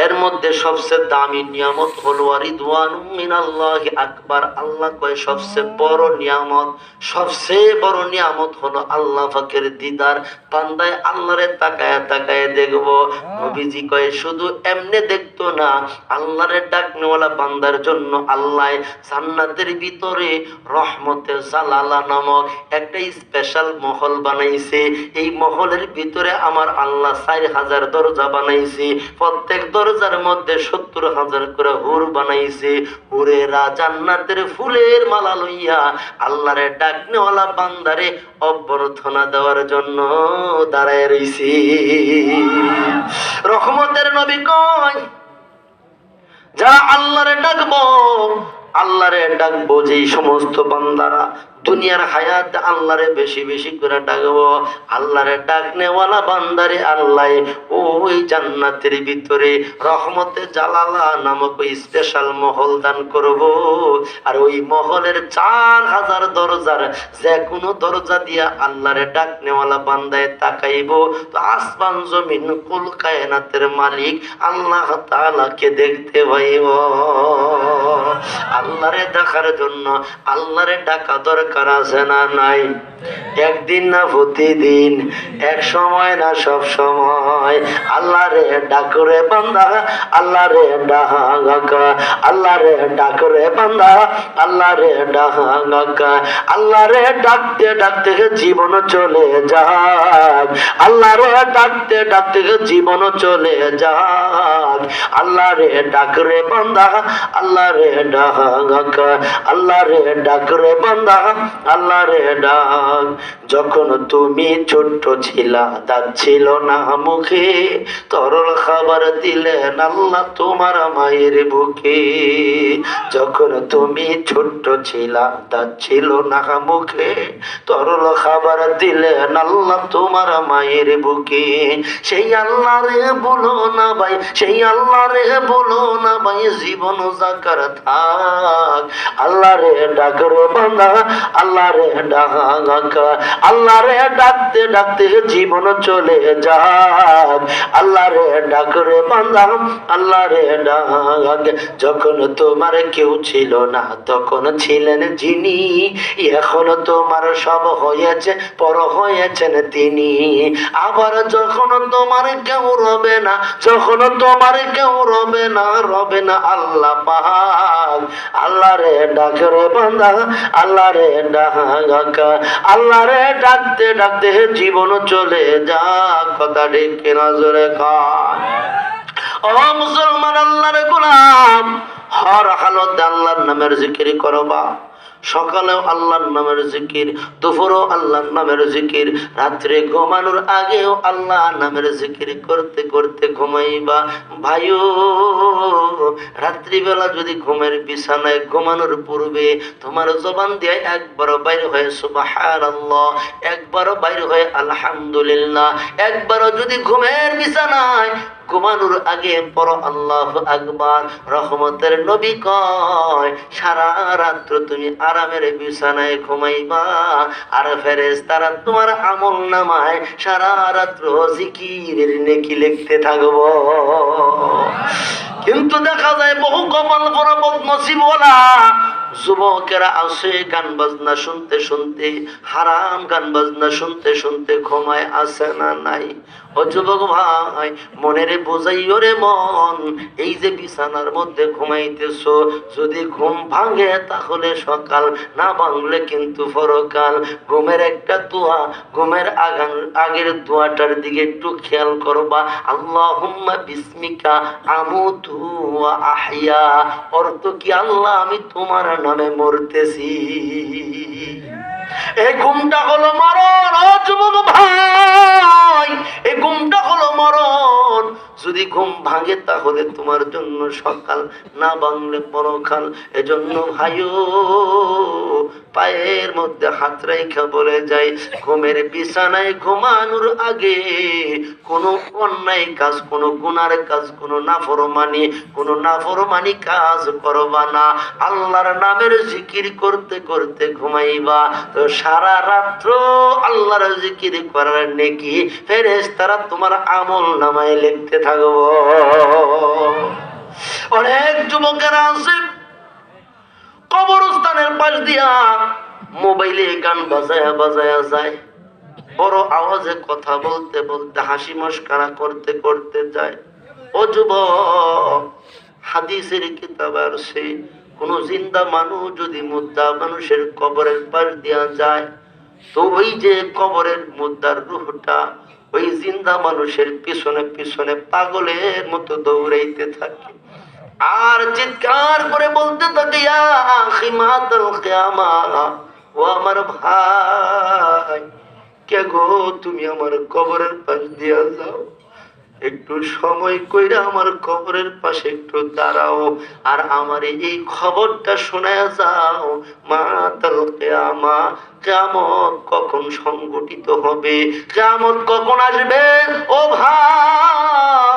Speaker 1: এর মধ্যে সবচেয়ে দামি নিয়ামত হলো রিদওয়ানুম মিনাল্লাহি আকবার। আল্লাহ কয় সবচেয়ে বড় নিয়ামত, সবচেয়ে বড় নিয়ামত হলো আল্লাহ পাকের দিদার। বান্দায় আল্লাহরে তাকায় তাকায় দেখবো। নবীজি কয় শুধু এমনি দেখতো না, আল্লাহরে ডাকনেওয়ালা বান্দার জন্য আল্লাহ জান্নাতের ভিতরে রহমতে জালালা নামক একটা স্পেশাল মহল বানাইছে। এই মহলের ভিতরে আমার আল্লাহ 4000 দরজা বানাইছে। প্রত্যেক দরজার মধ্যে 70,000 করে হুর বানাইছে। হুরেরা জান্নাতের ফুলের মালা লইয়া আল্লাহরে ডাকনেওয়ালা বান্দারে অভ্যর্থনা দেওয়ার জন্য দাঁড়ায় রইছে। রহমতের নবী কয় যারা আল্লাহরে ডাকবো, আল্লাহরে ডাকবো যেই সমস্ত বান্দারা দুনিয়ার হায়াত আল্লাহরে বেশি বেশি করে ডাকবো, আল্লাহরে ডাকনেওয়ালা বান্দারে আল্লাহ ওই জান্নাতের ভিতরে রহমতে জালালা নামক ওই স্পেশাল মহল দান করব। আর ওই মহলের 4000 দরজার যে কোনো দরজা দিয়া আল্লাহরে ডাকনেওয়ালা বান্দায় তাকাইব তো আসমান জমিন কুল কায়নাতের মালিক আল্লাহ তাআলাকে দেখতে পাইব। আল্লাহরে দেখার জন্য আল্লাহরে ডাকা দরকার আছে না নাই? একদিন না প্রতিদিন, এক সময় না সব সময়। আল্লাহরে ডাকরে বান্দা, আল্লাহরে ডাকা, আল্লাহরে ডাকরে বান্দা, আল্লাহরে ডাকা। আল্লাহরে ডাকতে ডাকতে জীবন চলে যাক, আল্লাহরে ডাকতে ডাকতে জীবন চলে যাক। আল্লাহরে ডাকরে বান্দা, আল্লাহরে ডাকা, আল্লাহরে ডাকরে বান্দা, আল্লাহরে ডাক। যখন তুমি ছোট্ট ছিলা, দাঁত ছিল না মুখে, তরল খাবার দিলেন আল্লাহ তোমার মায়ের বুকে। যখন তুমি ছোট্ট ছিলা, দাঁত ছিল না মুখে, তরল খাবার দিলেন আল্লাহ তোমার মায়ের বুকে। সেই আল্লাহরে বলো না ভাই, সেই আল্লাহরে বলো না ভাই, জীবন জাকার থাক। আল্লাহরে ডাকরে বান্দা, আল্লাহ রে ডাক, আল্লাহ রে ডাকতে ডাকতে জীবন চলে যায়। আল্লাহ রে ডাক রে বান্দা, আল্লাহ রে ডাক। যখন তোমার কেউ ছিল না তখন ছিলেন যিনি, এখন তোমার সব হয়েছে পর হয়েছেন তিনি। আবার যখন তোমার কেউ রবে না, যখন তোমার কেউ রবে না, রবে না আল্লাহ পাক। আল্লাহ রে ডাক রে বান্দা, আল্লাহ রে ডাক, আল্লাহ রে ডাকতে ডাকতে জীবন চলে যা। কথা ঠিক কিনা জোরে কয়। ও মুসলমান আল্লাহর গোলাম, হর হালতে আল্লাহর নামের জিকির করবা। সকালেও আল্লাহর নামের জিকির, দুপুরেও আল্লাহর নামের জিকির, রাত্রে ঘুমানোর আগেও আল্লাহর নামের জিকির করতে করতে ঘুমাইবা। ভাইও, রাত্রিবেলা যদি ঘুমের বিছানায় ঘুমানোর পূর্বে তোমার জবান দিয়ে একবার বাইর হয়ে সুবহানাল্লাহ, একবার বাইর হয়ে আলহামদুলিল্লাহ, একবারও যদি ঘুমের বিছানায় ঘুমানোর আগে পড়ো আল্লাহু আকবার। রহমতের নবী কয় সারা রাত্র তুমি আরামের বিছানায় ঘুমাইবা, আর ফেরেশতারা তোমার আমল নামায় সারা রাত্র জিকিরের নেকি লিখতে থাকবো। কিন্তু দেখা যায় বহু কপাল করা বদনসিবওয়ালা যুবকেরা আছে গান বাজনা শুনতে শুনতে, হারাম গান বাজনা শুনতে শুনতে ঘুমায়, আছে না নাই? ও যুবক ভাই, মনের বোঝাইও রে মন, এই যে বিছানার মধ্যে ঘুমাইতেছো, যদি ঘুম ভাঙে তাহলে সকাল, না ভাঙলে কিন্তু পরকাল। ঘুমের একটা দোয়া, ঘুমের আগের দোয়াটার দিকে একটু খেয়াল করবা। আল্লাহুম্মা বিসমিকা আমুতু ওয়া আহইয়া, অর্থ কি আল্লাহ আমি তোমার নামে মরতেছি। এই ঘুমটা হলো মরণ। ও যুবক ভাই, এই ঘুমটা হলো মরণ। যদি ঘুম ভাঙে তাহলে তোমার জন্য সকাল, না ভাঙলে পরকাল। এজন্য ভাইও, পায়ের মধ্যে হাত রাইখা বলে যায়, ঘুমের বিছানায় ঘুমানোর আগে কোনো অন্যায় কাজ, কোনো গুনার কাজ, কোনো নাফরমানি কাজ করবা না। আল্লাহর নামের জিকির করতে করতে ঘুমাইবা, তো সারা রাত্র আল্লাহর জিকির করার নেকি ফেরেশতারা তোমার আমল নামায় লিখতে থাকবো। অনেক যুবকেরা আছে কবরস্থানের পাশ দিয়া মোবাইলে গান বাজায়া বাজায়া যায়, বড় আওয়াজে কথা বলতে বলতে, হাসি মস্করা করতে করতে যায়। ও যুবক, হাদিসের কিতাবে আছে কোন জিন্দা মানুষ যদি মুর্দা মানুষের কবরের পাশ দিয়া যায়, তো ওই যে কবরের মুর্দার রূহটা ওই জিন্দা মানুষের পিছনে পিছনে পাগলের মতো দৌড়াইতে থাকে, আর চিৎকার করে বলতে থাকে, ইয়া আখি মাতাল কিয়ামা, ও আমার ভাই, কে গো তুমি আমার কবরের পাশ দিয়া যাও, একটু সময় কইরা আমার কবরের পাশে একটু দাঁড়াও, আর আমার এই খবরটা শোনায়া যাও। মাতাল কিয়ামা, কিয়ামত কখন সংগঠিত হবে, কিয়ামত কখন আসবে? ও ভাই,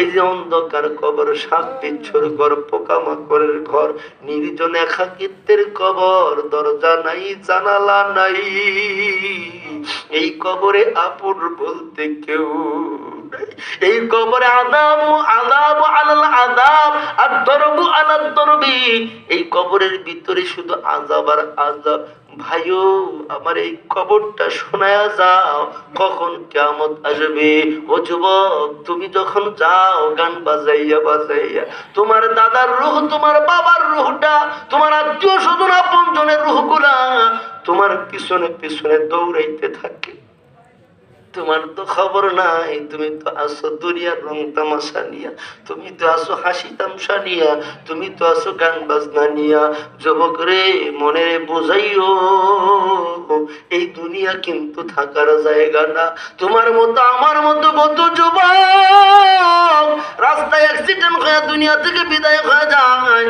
Speaker 1: এই যে অন্ধকার কবর, সাপ বিচ্ছুর ঘর, পোকামাকড়ের ঘর, নির্জন একাকিত্বের কবর, দরজা নাই জানালা নাই, এই কবরে আপন বলতে কেউ নাই। এই কবরে আযাব আলাল আযাব আর দরবু আলাদ দরবি, এই কবরের ভিতরে শুধু আযাব আর আযাব। ভাইও, আমার এই কবরটা শোনায়া যাও, কখন কিয়ামত আসবে। ও যুবক, তুমি যখন যাও গান বাজাইয়া বাজাইয়া, তোমার দাদার রূহ, তোমার বাবার রূহটা, তোমার আত্মীয় স্বজন আপনজনের রূহগুলা তোমার পিছনে পিছনে দৌড়াইতে থাকে। তোমার তো খবর নাই, তুমি তো আসো দুনিয়ার রং তামাশা নিয়া, তুমি তো আসো হাসি তামসা নিয়া, তুমি তো আসো গান বাজনা নিয়া। যুবক রে, মনে বোঝাইও, এই দুনিয়া কিন্তু থাকার জায়গা না। তোমার মতো আমার মতো কত যুবক রাস্তায় অ্যাক্সিডেন্ট হয়ে দুনিয়া থেকে বিদায় হয়ে যায়,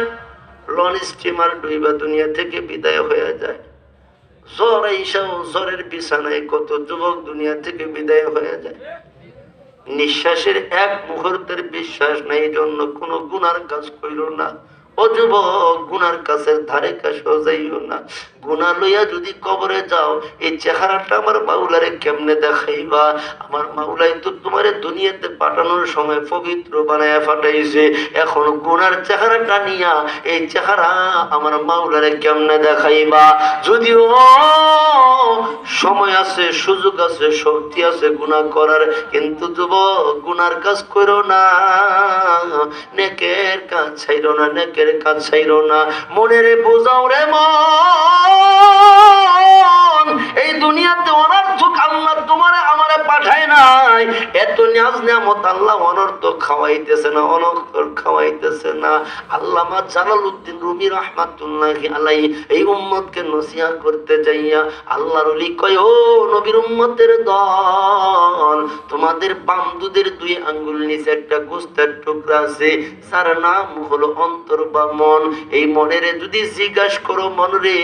Speaker 1: লঞ্চ স্টিমার ডুইবা দুনিয়া থেকে বিদায় হয়ে যায়, জ্বর আইসাও জ্বরের বিছানায় কত যুবক দুনিয়া থেকে বিদায় হয়ে যায়। নিঃশ্বাসের এক মুহূর্তের বিশ্বাস নাই, জন্য কোনো গুনার কাজ কইল না। ও ও যুবক, গুনার কাছে ধারে কাছেও যাইও না। গুনা লইয়া যদি কবরে যাও, এই চেহারাটা আমার মাওলারে কেমনে দেখাইবা? আমার মাওলাই তো তোমারে দুনিয়াতে পাঠানোর সময় পবিত্র বানায় পাঠাইছে, এখন গুনার চেহারাটা নিয়া এই চেহারা আমার মাওলারে কেমনে দেখাইবা? যদিও সময় আছে, সুযোগ আছে, শক্তি আছে গুনাহ করার, কিন্তু যুবক গুনার কাজ করো না, নেকের কাজ ছাইরো না, নেকের কাজ ছাইরো না। মনের বোঝাও রে মন, এই দুনিয়াতে অনর্থক আল্লাহ তোমারে আমারে পাঠায় নাই। এত নিয়াজ নিয়ামত আল্লাহ অনর্থক খাওয়াইতেছে না, অনর্থক খাওয়াইতেছে না। আল্লামা জালালউদ্দিন রুমি রাহমাতুল্লাহি আলাইহি এই উম্মতকে নসিহত করতে যাইয়া আল্লাহর ওলি কয়, ও নবীর উম্মতের দল, তোমাদের বাম দুধের দুই আঙ্গুল নিচে একটা গোস্তের টুকরা আছে, যার নাম হলো অন্তর বা মন। এই মনের যদি জিজ্ঞাসা করো, মন রে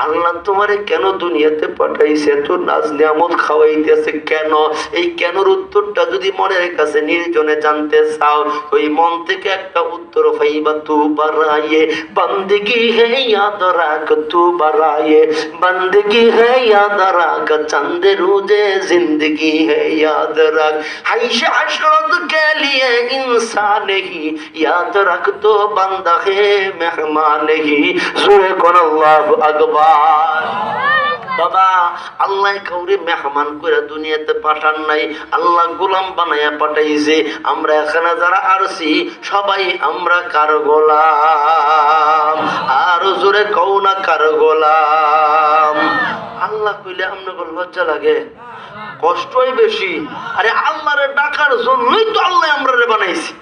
Speaker 1: আল্লাহ তোমারে কেন দুনিয়াতে পাঠাইছে, এত নাজ নিয়ামত খাওয়াইতেছে কেন? এই কেনর উত্তরটা যদি মনের কাছে নির্জনে জানতে চাও, ওই মন থেকে একটা উত্তর পাইবা, তু বারায়ে বন্দগি হে ইয়াদ রাখ, তু বারায়ে বন্দগি হে ইয়াদ রাখ, চন্দ রোজে জিंदगी है याद रख, हैश हशरत के लिए इंसान ही याद रख, तो बंदा है मेहमान ही। सूरे कोन अल्लाहु अकबर। বাবা, আল্লাহ কাউরে মেহমান করে দুনিয়াতে পাঠান নাই, আল্লাহ গোলাম বানায়া পাঠাইছে। আমরা এখানে যারা আসছি সবাই আমরা কার গোলাম? আর জোরে কও না কার গোলাম? আল্লাহ কইলে আপনার লজ্জা লাগে, কষ্টই বেশি। আরে আল্লাহরে ডাকার জন্যই তো আল্লাহ আমরা বানাইছি।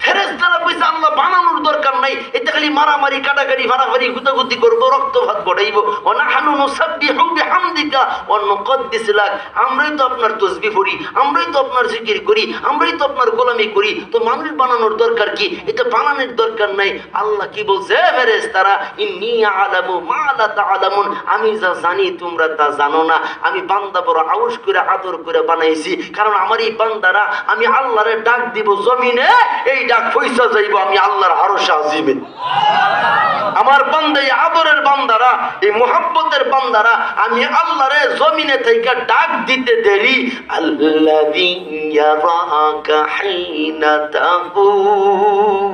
Speaker 1: ফেরেশতারা কইছে আল্লাহ বানানোর দরকার নাই, এটা খালি মারামারি কাটাকাটি ফাড়াফাড়ি গুতাগুতি করবো, রক্তপাত ঘটাইবো। ওয়ানাহনু নুসাব্বিহু বিহামদিকা ওয়া নুকদ্দিস লাক, আমরাই তো আপনার তাসবিহ পড়ি, আমরাই তো আপনার জিকির করি, আমরাই তো আপনার গোলামি করি, তো মানুষ বানানোর দরকার কি? এটা বানানোর দরকার নাই। আল্লাহ কি বলছে? ফেরেশতারা, ইন্নী আ'লামু মা লা তা'লামুন, আমি যা জানি তোমরা তা জানো না। আমি বান্দা বড় আউশ করে আদর করে বানাইছি, কারণ আমার এই বান্দারা আমি আল্লাহরে ডাক দিব জমিনে, এই ডাক পয়সা যাইব আমি আল্লাহর আরশে আজিমে। আমার বান্দা, এই আদরের বান্দারা, এই মুহাব্বতের বান্দারা আমি আল্লাহরে জমিনে থেকে ডাক দিতে দেরি। আল্লাযী ইয়ারাকা হিনা তাকুম,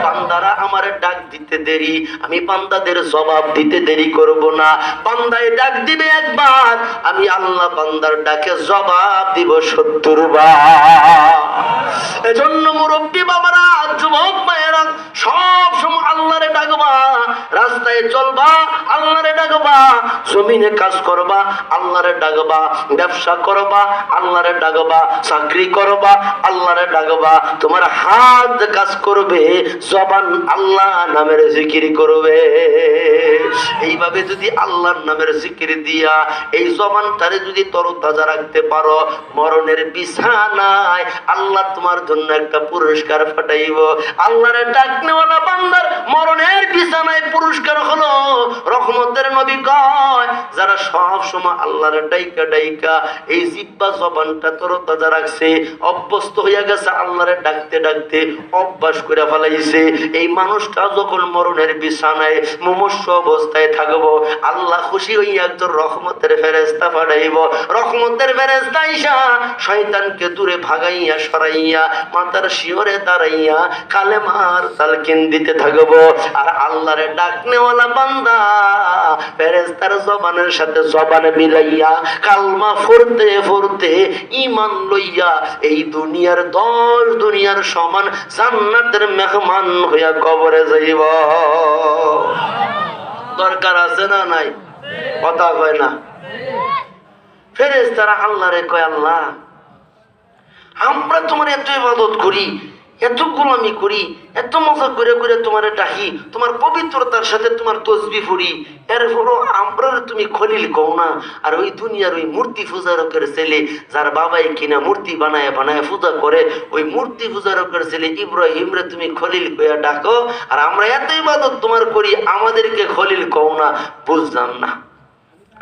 Speaker 1: বান্দারা আমার ডাক দিতে দেরি, আমি বান্দাদের জবাব দিতে দেরি করব না। বান্দায় ডাক দিবে একবার, আমি আল্লাহ বান্দার ডাকে জবাব দিব ৭০ বার। এজন্য মুরব্বী বাবারা, যুবক মায়েরা, সব সময় আল্লাহরে ডাকবা, রাস্তায় চলবা আল্লাহরে ডাকবা, জমিনে কাজ করবা আল্লাহরে ডাকবা, ব্যবসা করবা আল্লাহরে ডাকবা, চাকরি করবা আল্লাহরে ডাকবা, তোমার হাত কাজ করবে, জবান আল্লাহ নামের জিকির করবে। এইভাবে যদি আল্লাহর নামের জিকির দিয়া এই জবানটারে যদি তরতাজা রাখতে পারো, মরণের বিছানায় আল্লাহ তোমার জন্য একটা পুরস্কার পাঠাইব। আল্লাহরে ডাকনেওয়ালা বান্দার মরণের বিছানায় পুরস্কার হলো রহমতের নবী কয়, যারা সব সময় আল্লাহরে ডাইকা ডাইকা এই জিহ্বা জবানটা তরতাজা রাখছে, অভ্যস্ত হইয়া গেছে আল্লাহরে ডাকতে ডাকতে, অভ্যাস করে ফেলাইছে, এই মানুষটা যখন মরণের বিছানায় মুমূর্ষু অবস্থায় থাকবো, আল্লাহ খুশি হইয়া একজন রহমতের ফেরেশতা পাঠাইব। রহমতের ফেরেশতা আইসা শয়তানকে দূরে ভাগাইয়া সরাইয়া মাথার শিওরে দাঁড়াইয়া কালেমার তালকিন দিতে থাকবো। আর আল্লাহরে ডাকনেওয়ালা বান্দা ফেরেশতার জবানের সাথে জবান মিলাইয়া কালমা পড়তে পড়তে ঈমান লইয়া এই দুনিয়ার 10 দুনিয়ার সমান জান্নাতের মেহমান হইয়া কবরে যাইব। দরকার আছে না নাই? কথা কয় না। ফেরেশতারা আল্লাহরে কয়, আল্লাহ আমরা তোমার এত ইবাদত করি, এত গোলামি করি, এত মজা করে করে তোমার ডাকি, তোমার পবিত্রতার সাথে তোমার তসবিহ পড়ি, এরপরও আমরা তুমি খলিল কও না। আর ওই দুনিয়ার ওই মূর্তি পূজারকের ছেলে, যার বাবাই কিনা মূর্তি বানায় বানায় পূজা করে, ওই মূর্তি পূজারকের ছেলে ইব্রাহিমরে তুমি খলিল কইয়া ডাকো, আর আমরা এত ইবাদত তোমার করি, আমাদেরকে খলিল কও না। বুঝলাম না।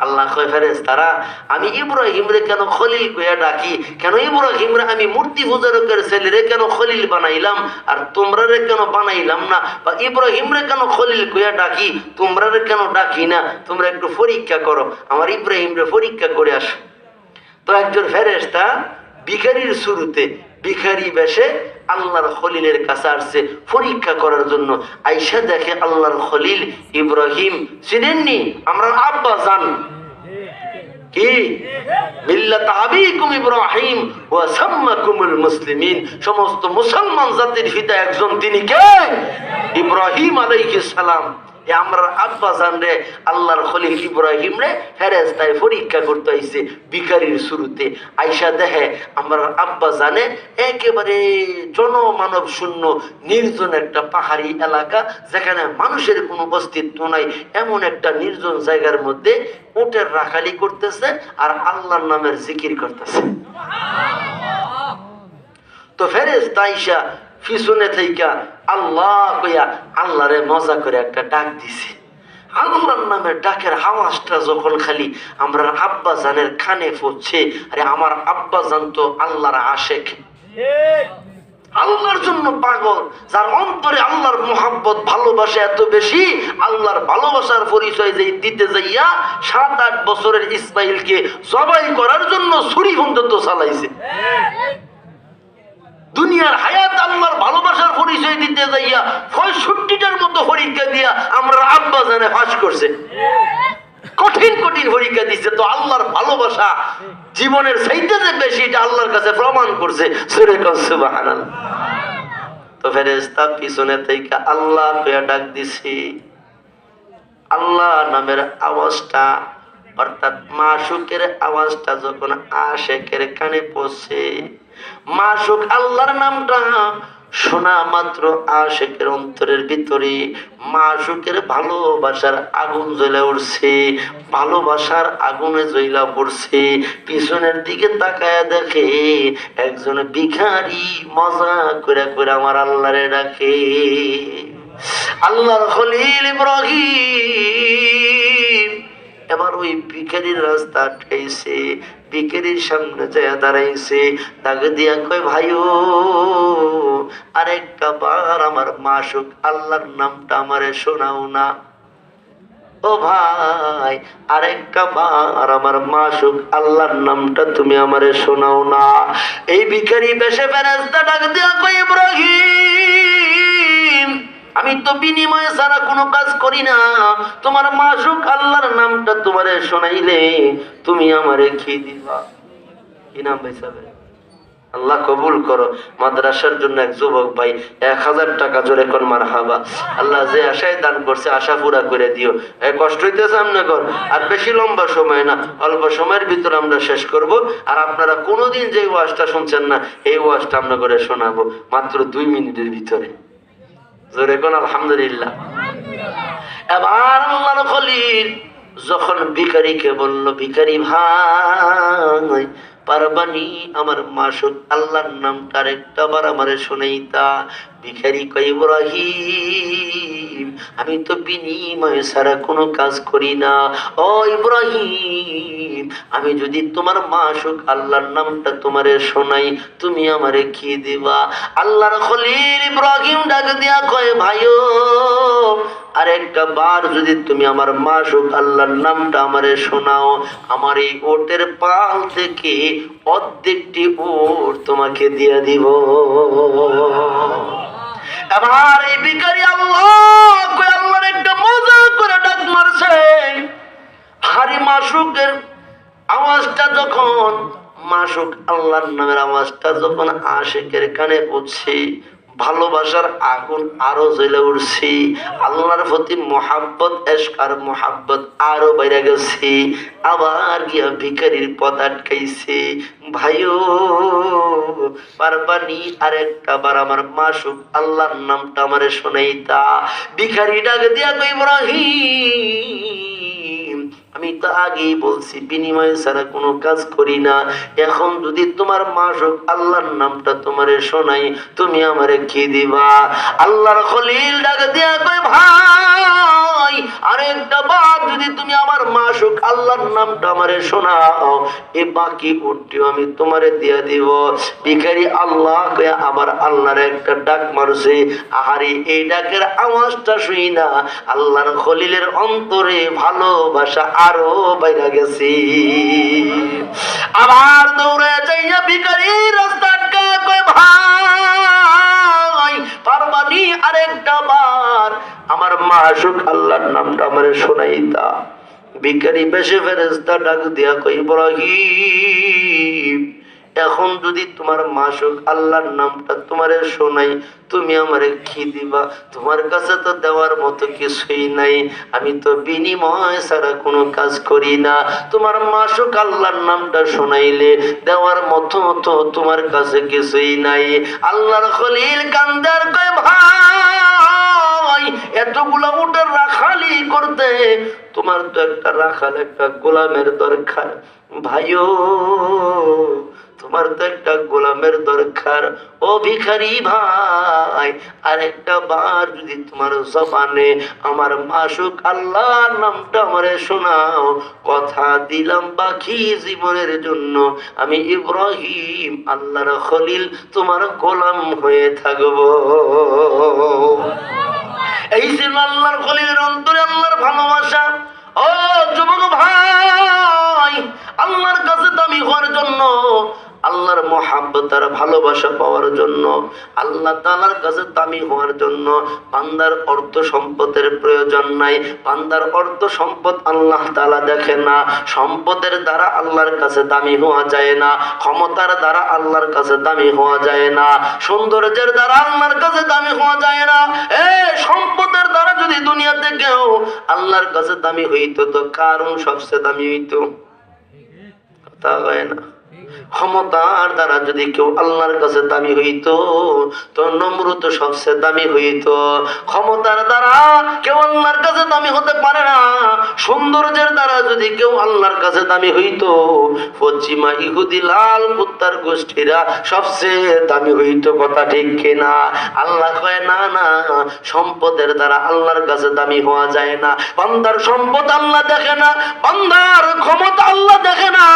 Speaker 1: আল্লাহ কয় ফেরেশতারা আমি ইব্রাহিমরে কেন খলিল কইয়া ডাকি, কেন ইব্রাহিমরে আমি মূর্তি পূজারকের ছেলেরে কেন খলিল বানাইলাম আর তোমরারে কেন বানাইলাম না, বা ইব্রাহিমরে কেন খলিল কইয়া ডাকি তোমরারে কেন ডাকি না, তোমরা একটু পরীক্ষা করো, আমার ইব্রাহিমরে পরীক্ষা করে আসো। তো একজন ফেরেশতা ভিখারির শুরুতে ভিখারি বেশে আল্লাহর খলিলের কাছে আসছে পরীক্ষা করার জন্য। আইসা দেখে আল্লাহর খলিল ইব্রাহিম চিনেননি, আমরা আব্বা জান কি মিল্লাত আবিকুম ইব্রাহিম ওয়া সাম্মাকুমুল মুসলিমিন, সমস্ত মুসলমান জাতির পিতা একজন, তিনি কে? ইব্রাহিম আলাইহিস সালাম। আমরা আব্বা জান রে আল্লাহর খলিল ইব্রাহিম রে ফেরেশতায় পরীক্ষা করতে আইছে ভিখারির শুরুতে। আইসা দেখে আমার আব্বা জানে একেবারে জনমানব শূন্য নির্জন একটা পাহাড়ি এলাকা, যেখানে মানুষের কোনো অস্তিত্ব নাই, এমন একটা নির্জন জায়গার মধ্যে উটের রাখালি করতেছে আর আল্লাহর নামের জিকির করতেছে। তো ফেরেশতা আইসা পিছনে থেকে আল্লাহ কইয়া আল্লাহরে মজা করে একটা ডাক দিছে। আল্লাহর নামের ডাকের আওয়াজটা যখন খালি আমরা আব্বা জানের কানে পড়ছে, আরে আমার আব্বা জান তো আল্লাহর আশেক, আল্লাহর জন্য পাগল, যার অন্তরে আল্লাহর মোহাব্বত ভালোবাসা এত বেশি, আল্লাহর ভালোবাসার পরিচয় যে দিতে যাইয়া 7-8 বছরের ইসমাইলকে জবাই করার জন্য ছুরি পর্যন্ত চালাইছে। দুনিয়ার হায়াত আল্লাহর ভালোবাসার পরিচয় দিতে যাইয়া 65টার মতো পরীক্ষা দিয়া আমরা আব্বা জানে ফাঁস করছে, কঠিন কঠিন পরীক্ষা দিচ্ছে। তো আল্লাহর ভালোবাসা জীবনের চাইতে যে বেশি, এটা আল্লাহর কাছে প্রমাণ করছে। সূরা সুবহানাল্লাহ। তো ফেরেশতা পিছনে থেকে আল্লাহ কইয়া ডাক দিছে। আল্লাহ নামের আওয়াজটা অর্থাৎ মাশুকের আওয়াজটা যখন আশেকের কানে পৌঁছে, মাশুক আল্লাহর নামটা শোনা মাত্র আশেকের অন্তরের ভিতরে মাশুকের ভালোবাসার আগুন জ্বলে উঠছে, ভালোবাসার আগুনে জ্বলা পড়ছে। পিছনের দিকে তাকায় দেখে একজন ভিখারি মজা করে করে আমার আল্লাহরে ডাকে। আল্লাহর খলিল ইব্রাহিম এবার ওই ভিখারির রাস্তা আটকাইছে, ভিখারির সামনে যায় দাঁড়াইছে, তাকে দিয়া কয় ভাইও আরেকটা বার আমার মাশুক আল্লাহর নামটা আমারে শোনাও না। ও ভাই আরেকটা বার আমার মাশুক আল্লাহর নামটা তুমি আমারে শোনাও না। এই ভিখারি বেশে ফেরেশতা ডাক দিয়া কয় ইব্রাহিম আমি তো বিনিময়ে ছাড়া কোনো কাজ করি না, তোমার মাশুক আল্লাহর নামটা তোমারে শোনাইলে তুমি আমারে কি দিবা? কি নাম ভাই সাহেব? আল্লাহ কবুল করো। মাদ্রাসার জন্য এক যুবক ভাই 1000 টাকা জোরে কোন মারহাবা। আল্লাহ যে আশায় দান করছে আশা পুরা করে দিও। কষ্ট হইতেছে আমনে কর, আর বেশি লম্বা সময় না, অল্প সময়ের ভিতরে আমরা শেষ করব। আর আপনারা কোনোদিন যে ওয়াজটা শুনছেন না এই ওয়াজটা আমরা করে শোনাবো মাত্র 2 মিনিটের ভিতরে। জোরে কোন আলহামদুলিল্লাহ। এবার আল্লাহর খলিল যখন ভিখারিকে বলল, ভিখারি ভাই পারবানি আমার মাশুক আল্লাহর নামটা আরেকটা বার আমারে শোনাইতা? ভিখারি কয় ইব্রাহিম আমি তো বিনিময়ে ছাড়া কোনো কাজ করি না। ও ইব্রাহিম আমি যদি তোমার মাশুক আল্লাহর নামটা তোমারে শোনাই তুমি আমারে কি দিবা? আল্লাহর খলিল ইব্রাহিম ডাক দিয়া কয় ভাইও আরেকটা বার যদি তুমি আমার মাশুক আল্লাহর নামটা আমারে শোনাও, আমার এই ওটের পাল থেকে অর্ধেকটি ওট তোমাকে দিয়ে দিব। এবার এই ভিখারি আল্লাহর একটা মজা করে ডাক মারছে। হারি মাশুকের আওয়াজটা যখন মাশুক আল্লাহর নামের আওয়াজটা যখন আশেকের কানে পৌঁছে, ভালোবাসার আগুন আরো জ্বলে উঠছে, আল্লাহর প্রতি মোহাব্বত এশক আর মোহাব্বত আরো বাইরে গেছে। আবার গিয়া ভিখারির পথ আটকাইছে। ভাইও পারবানি আরেকটা বার আমার মাশুক আল্লাহর নামটা আমারে শোনাইতা? ভিখারি ডাক দিয়া কই ইব্রাহিম আমি তো আগেই বলছি বিনিময়ে ছাড়া কোনো কাজ করি না, এখন যদি তোমার মাশুক আল্লাহর নামটা তোমারে শোনাই তুমি আমারে কি দিবা? আল্লাহর খলিল ডাক দিয়া কয় ভাই ভাই আরেকটা বার যদি তুমি আমার মাসুক আল্লাহর নামটা আমারে শোনাও, এই বাকি উটটিও আমি তোমারে দিয়ে দিব। ভিখারি আল্লাহ কয়ে আবার আল্লাহর একটা ডাক মারছে। আহারে এই ডাকের আওয়াজটা শুই না আল্লাহর খলিলের অন্তরে ভালোবাসা আরো বাইরা গেছে। আবার দৌড়ে যাইয়া ভিখারি রাস্তা কয় ভাই পারবানি আরেকটা বার আমার মাসুক আল্লাহর নামটা আমারে শোনাইতা। ভিখারি বেশে ফেরেশতা ডাক দিয়া কই ইব্রাহিম এখন যদি তোমার মাসুক আল্লাহর নামটা তোমারে শোনাই তুমি আমারে কি দিবা? তোমার কাছে তো দেওয়ার মতো কিছুই নাই, আমি তো বিনিময় ছাড়া কোনো কাজ করি না। তোমার মাসুক আল্লাহর নামটা শোনাইলে দেওয়ার মতো তো তোমার কাছে কিছুই নাই। আল্লাহর খলিল কান্দার কয় ভাই এতগুলা উটের রাখালি করতে তোমার তো একটা রাখাল একটা গোলামের দরকার। ভাইও তোমার তো একটা গোলামের দরকার। ও ভিখারি ভাই আরেকটা বার যদি তোমার জবানে আমার মাসুক আল্লাহর নামটা আমারে শোনাও, কথা দিলাম বাকি জীবনের জন্য আমি ইব্রাহিম আল্লাহর খলিল তোমার গোলাম হয়ে থাকবো। এই ছিল আল্লাহর খলিলের অন্তরে আল্লাহর ভালোবাসা। ও যুবক ভাই আল্লাহর কাছে দামি হওয়ার জন্য, আল্লাহর মহাব্বত আর ভালোবাসা পাওয়ার জন্য, আল্লাহ তাআলার কাছে দামি হওয়ার জন্য বান্দার অর্থ সম্পদের প্রয়োজন নাই। বান্দার অর্থ সম্পদ আল্লাহ তাআলা দেখে না। সম্পদের দ্বারা আল্লাহর কাছে দামি হওয়া যায় না, ক্ষমতার দ্বারা আল্লাহর কাছে দামি হওয়া যায় না, সৌন্দর্যের দ্বারা আল্লাহর কাছে দামি হওয়া যায় না। সম্পদের দ্বারা যদি দুনিয়াতে কেউ আল্লাহর কাছে দামি হইতো তো কারণ সবচেয়ে দামি হইতো, কথা হয় না। ক্ষমতার দ্বারা যদি কেউ আল্লাহর কাছে দামি হইতো তো নমরুদ সবচেয়ে দামি হইতো। ক্ষমতার দ্বারা কেউ আল্লাহর কাছে দামি হতে পারে না। সৌন্দর্যের দ্বারা যদি কেউ আল্লাহর কাছে দামি হইতো পশ্চিমা ইহুদি লাল কুত্তার গোষ্ঠীরা সবচেয়ে দামি হইতো, কথা ঠিক কিনা? আল্লাহ কয় না না, সম্পদের দ্বারা আল্লাহর কাছে দামি হওয়া যায় না। বান্দার সম্পদ আল্লাহ দেখে না, বান্দার ক্ষমতা আল্লাহ দেখে না,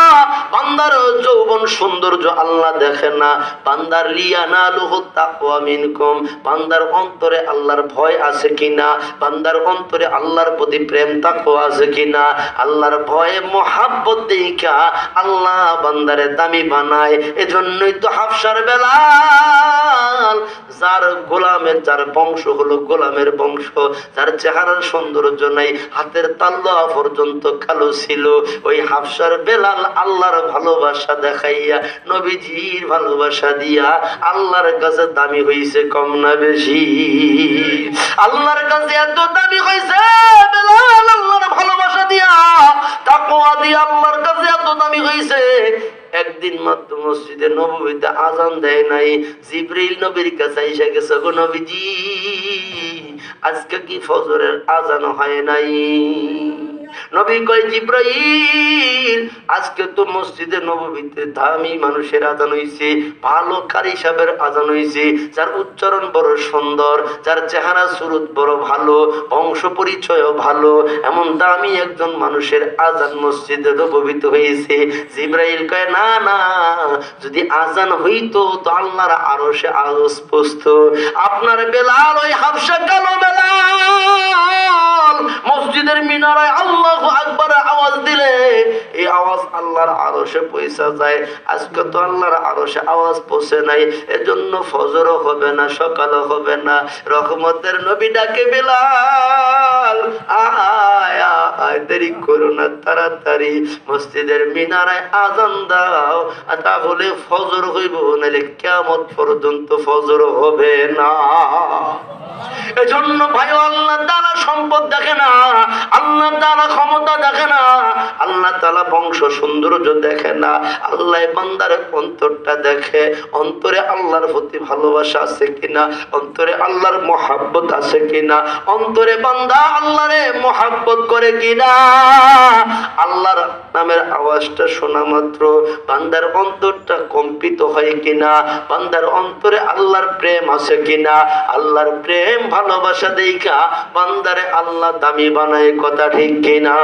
Speaker 1: বান্দার যৌবন সৌন্দর্য আল্লাহ দেখে না, বান্দার লিয়ানালুহু তাকওয়া মিনকুম, বান্দার অন্তরে আল্লাহর ভয় আছে কিনা, বান্দার অন্তরে আল্লাহর প্রতি প্রেম তাকওয়া আছে কিনা, আল্লাহর ভয়ে মহাব্বত দেখা আল্লাহ বান্দারে দামি বানায়। এজন্যই তো হাফসার বেলাল যার গোলামের যার বংশ হলো গোলামের বংশ, যার চেহারার সৌন্দর্য নাই, হাতের তালুয়া পর্যন্ত কালো ছিল, ওই হাফসার বেলাল আল্লাহর ভালোবাসা দেখাইয়া নবীজির ভালোবাসা দিয়া আল্লাহর কাছে দামি হইছে কম না বেশি? আল্লাহর কাছে এত দামি হইছে বেলাল আল্লাহর ভালোবাসা দিয়া তাকওয়া দিয়া আল্লাহর কাছে এত দামি হইছে। একদিন মাত্র মসজিদে নববীতে আজান দেয় নাই, জিবরিল নবীর কাছে এসে গেছে, গো নবীজি আজকে কি ফজরের আজান হয় নাই? নবী কয় জিবরাইল আজকে তো মসজিদে নববীতে দামি মানুষের আজান হইছে, ভালো কারি সাহেবের আজান হইছে, যার উচ্চারণ বড় সুন্দর, যার চেহারা সুরত বড় ভালো, বংশ পরিচয়ও ভালো, এমন দামি একজন মানুষের আজান মসজিদে নববীতে হয়েছে। জিবরাইল কয় না না, যদি আজান হইতো তো আল্লাহর আরশে আরশ পৌঁছতো। আপনার বেলাল ওই হাফসা কালো বেলাল মসজিদের মিনারায় আল্লাহু আকবার আওয়াজ দিলে এই আওয়াজ আল্লাহর আরশে পৌঁছা যায়। আজকে তো আল্লাহর আরশে আওয়াজ পৌঁছে নাই, এজন্য ফজরও হবে না, সকালও হবে না। রহমতের নবী ডাকে বেলাল আয় আয়, দেরি করো না, তাড়াতাড়ি মসজিদের মিনারায় আজান দাও, তাহলে ফজর হইব, নাহলে কিয়ামত পর্যন্ত ফজর হবে না। এজন্য ভাই আল্লাহ তাআলা সম্পদ দেখে না, আল্লাহ তাআলা ক্ষমতা দেখে না, আল্লাহ তাআলা বংশ সৌন্দর্য দেখে না, আল্লাহ বান্দার অন্তরটা দেখে। অন্তরে আল্লাহর প্রতি ভালোবাসা আছে কিনা, অন্তরে আল্লাহর মহাব্বত আছে কিনা, অন্তরে বান্দা আল্লাহরে মহাব্বত করে কিনা। আল্লাহর নামের আওয়াজটা শোনা মাত্র বান্দার অন্তরটা কম্পিত হয় কিনা, বান্দার অন্তরে আল্লাহর প্রেম আছে কিনা। আল্লাহর প্রেম ভালোবাসা দেখা বান্দারে আল্লাহ দামি বানায়, কথা ঠিক কিনা?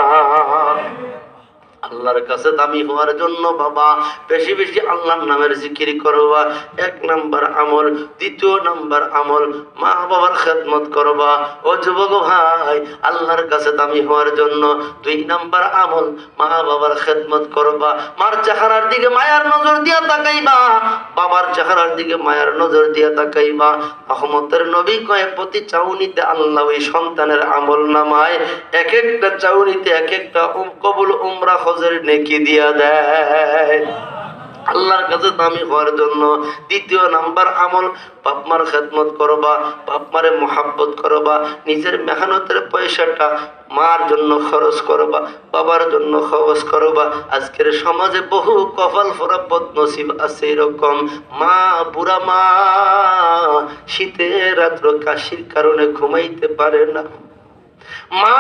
Speaker 1: আল্লাহর কাছে দামি হওয়ার জন্য বাবা বেশি বেশি আল্লাহর নামের জিকির করবা, 1 নাম্বার আমল। 2 নাম্বার আমল, মা বাবার খেদমত করবা। ও যুবক ভাই, আল্লাহর কাছে দামি হওয়ার জন্য 2 নাম্বার আমল, মা বাবার খেদমত করবা। মার চেহারার দিকে মায়ার নজর দিয়া তাকাইবা, বাবার চেহারার দিকে মায়ার নজর দিয়া তাকাইবা। রহমতের নবী কয় প্রতি চাউনিতে আল্লাহ ওই সন্তানের আমল নামায় এক একটা চাউনিতে এক একটা কবুল উমরা হজের নেকি দিয়া দেয়। আল্লাহর কাছে দামি হওয়ার জন্য 2 নাম্বার আমল, বাপ মার খেদমত করবা, বাপ মারে মোহাব্বত করবা। নিজের মেহনতের পয়সাটা মার জন্য খরচ করবা, বাবার জন্য খরচ করবা। আজকের সমাজে বহু কপাল ফোরা বদনসিব আছে এরকম মা, বুড়া মা শীতের রাত্র কাশির কারণে ঘুমাইতে পারে না, মা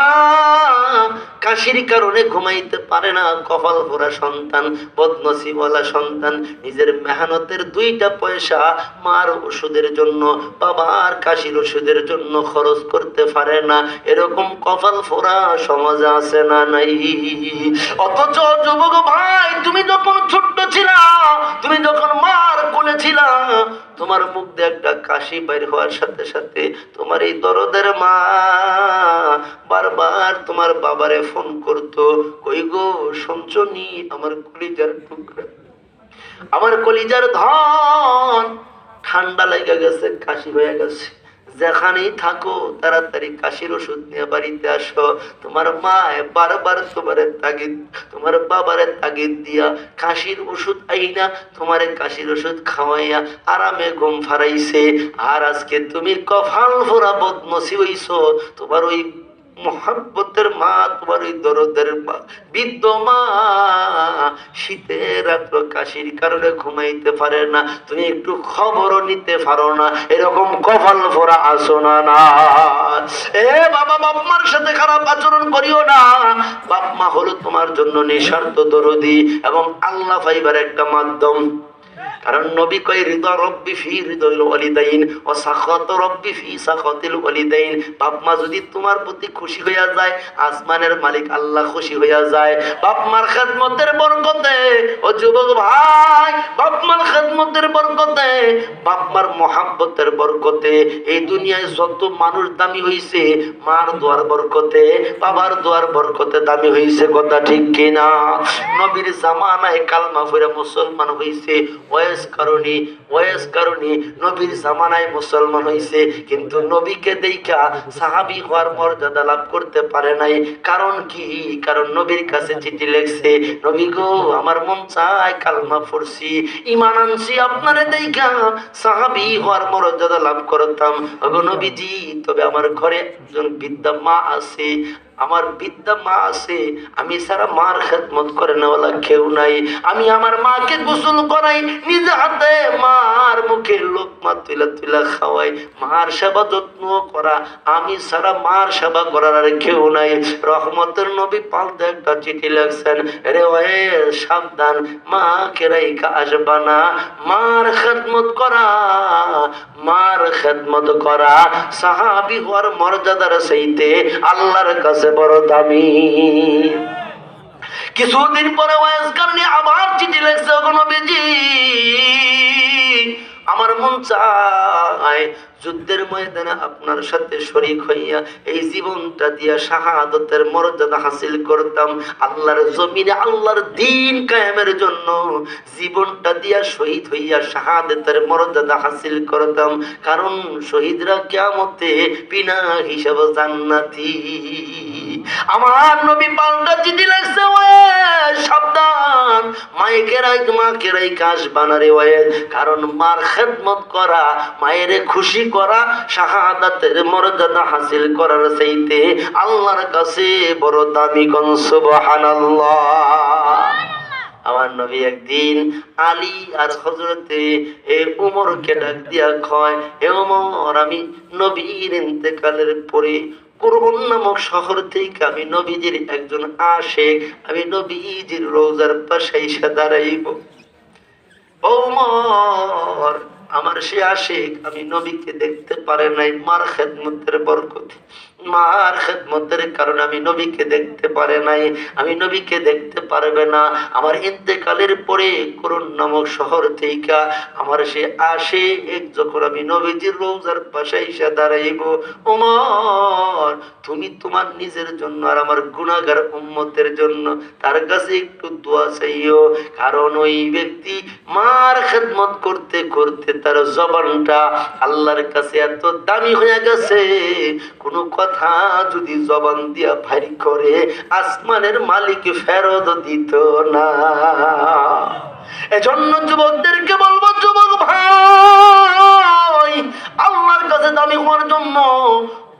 Speaker 1: কাশির কারণে ঘুমাইতে পারে না। কপাল ভরা সন্তান, বদনসিবওয়ালা সন্তান নিজের মেহনতের 2টা পয়সা মার ওষুধের জন্য, বাবার কাশির ওষুধের জন্য খরচ করতে পারে না। এরকম কপাল ফোরা সমাজে আছে না নাই? অথচ যুবক ভাই, তুমি যখন ছোট্ট ছিলা, তুমি যখন মার কোলে ছিলা, তোমার মুখ দিয়ে একটা কাশি বাইর হওয়ার সাথে সাথে তোমার এই দরদের মা বারবার তোমার বাবারে ফোন করতো, কই গো শুনছনি, আমার কলিজার টুকরা, আমার কলিজার ধন, ঠান্ডা লেগে গেছে, কাশি হয়ে গেছে, যেখানেই থাকো তাড়াতাড়ি কাশির ওষুধ নিয়ে বাড়িতে আসো। তোমার মা বারবার তোমারে তাগিদ, তোমার বাবারে তাগিদ দিয়া কাশির ওষুধ আইনা তোমারে কাশির ওষুধ খাওয়াইয়া আরামে ঘুম ফারাইছে। আর আজকে তুমি কপাল ভরা বদনসিব হইছো, তোমার ওই মোহাব্বতের মা, তোমার ওই দরদের মা, বৃদ্ধ মা শীতের রাত্র কাশির কারণে ঘুমাইতে পারে না, তুমি একটু খবরও নিতে পারো না। এরকম কপাল ভরা আসো না না? এ বাবা, বাপ মার সাথে খারাপ আচরণ করিও না। বাপ মা হলো তোমার জন্য নিঃস্বার্থ দরদি এবং আল্লাহ পাইবার একটা মাধ্যম। কারণ নবী কয় রিদা রব্বি ফি রিদাইল ওয়ালিদাইন ওয়া সাখাত রব্বি ফি সাখাতিল ওয়ালিদাইন। বাপ মা যদি তোমার প্রতি খুশি হইয়া যায়, আসমানের মালিক আল্লাহ খুশি হইয়া যায়। বাপ মার খেদমতের বরকতে, ও যুবক ভাই, বাপ মার খেদমতের বরকতে, বাপ মার মোহাব্বতের বরকতে এই দুনিয়ায় যত মানুষ দামি হইছে, মার দোয়ার বরকতে, বাবার দোয়ার বরকতে দামি হইছে, কথা ঠিক কিনা? নবীর জামানায় কালমা পড়ে মুসলমান হইছে ওয়াইস কারণে নবীর জামানায় মুসলমান হইছে, কিন্তু নবীকে দেখা সাহাবী হওয়ার মর্যাদা লাভ করতে পারে নাই। কারণ কি? কারণ নবীর কাছে চিঠি লিখছে, নবী গো আমার মন চায় কালমা পড়ছি, ঈমান আনছি, আপনারে দেখা সাহাবী হওয়ার মর্যাদা লাভ করতাম। ওগো নবীজি, তবে আমার ঘরে একজন বৃদ্ধা মা আছে, আমার বৃদ্ধা মা আছে, আমি সারা মার খেদমত করে নেওয়ালা কেউ নাই। আমি আমার মাকে গোসল করাই, নিজে হাতে মার মুখে লোকমা তুলা তুলা খাওয়াই, মার সেবা যত্ন করা, আমি সারা মার সেবা করার আর কেউ নাই। রহমতের নবী পাল্টে একটা চিঠি লিখছেন, রে ওয়ে সাবধান, মা কেরাইকা আসবা না, মার খেদমত করা, মার খেদমত করা সাহাবী হওয়ার মর্যাদার চাইতে আল্লাহর কাছে বড় দামি। কিছুদিন পরে ওয়াইজ কারণে আবার চিঠি লিখছে, ওগো নবীজি আমার মন চায় যুদ্ধের ময়দানে আপনার সাথে শরীক হইয়া এই জীবনটা দিয়া শাহাদাতের মর্যাদা হাসিল করতাম, আল্লাহর জমিনে আল্লাহর দ্বীন কায়েমের জন্য জীবনটা দিয়া শহীদ হইয়া শাহাদাতের মর্যাদা হাসিল করতাম। কারণ শহীদরা কিয়ামতে বিনা হিসাবে জান্নাতি। আমার নবী পাল্টা চিঠি লিখছে, ওয়ে সাবধান, মায়ের কাজ বানারে ওয়ে, কারণ মার খেদমত করা, মায়ের খুশি করা, শাহাদাতের মর্যাদা হাসিল করার চাইতে আল্লাহর কাছে বড় দামি। কোন সুবহানাল্লাহ। আমার নবী একদিন আলী আর হযরতে উমরকে ডাক দিয়া কয়, হে উমর, আমি নবীর ইন্তেকালের পরে কুরবান নামক শহর থেকে আমি নবীজির একজন আশিক, আমি নবীজির রওজার পাশে এসে দাঁড়াইব। ওমর, আমার সে আশিক আমি নবীকে দেখতে পারে নাই মার খেদমতের বরকতে, মার খেদমতের কারণে আমি নবীকে দেখতে পারে নাই, আমি নবীকে দেখতে পারবে না। আমার ইন্তেকালের পরে করুন নামক শহর থেকে আমার সে আশিক যখন আমি নবীজির রওজার পাশে এসে দাঁড়াইব, ওমর, তুমি তোমার নিজের জন্য আর আমার গুনাহগার উম্মতের জন্য তার কাছে একটু দোয়া চাইও, কারণ ওই ব্যক্তি মার খেদমত করতে করতে তার জবানটা আল্লাহর কাছে এত দামি হয়ে গেছে, কোন কথা যদি জবান দিয়া ভারী করে আসমানের মালিক ফেরত দিত না। এজন্য যুবকদেরকে বলবো, যুবক ভাই, আল্লাহর কাছে দামি হওয়ার জন্য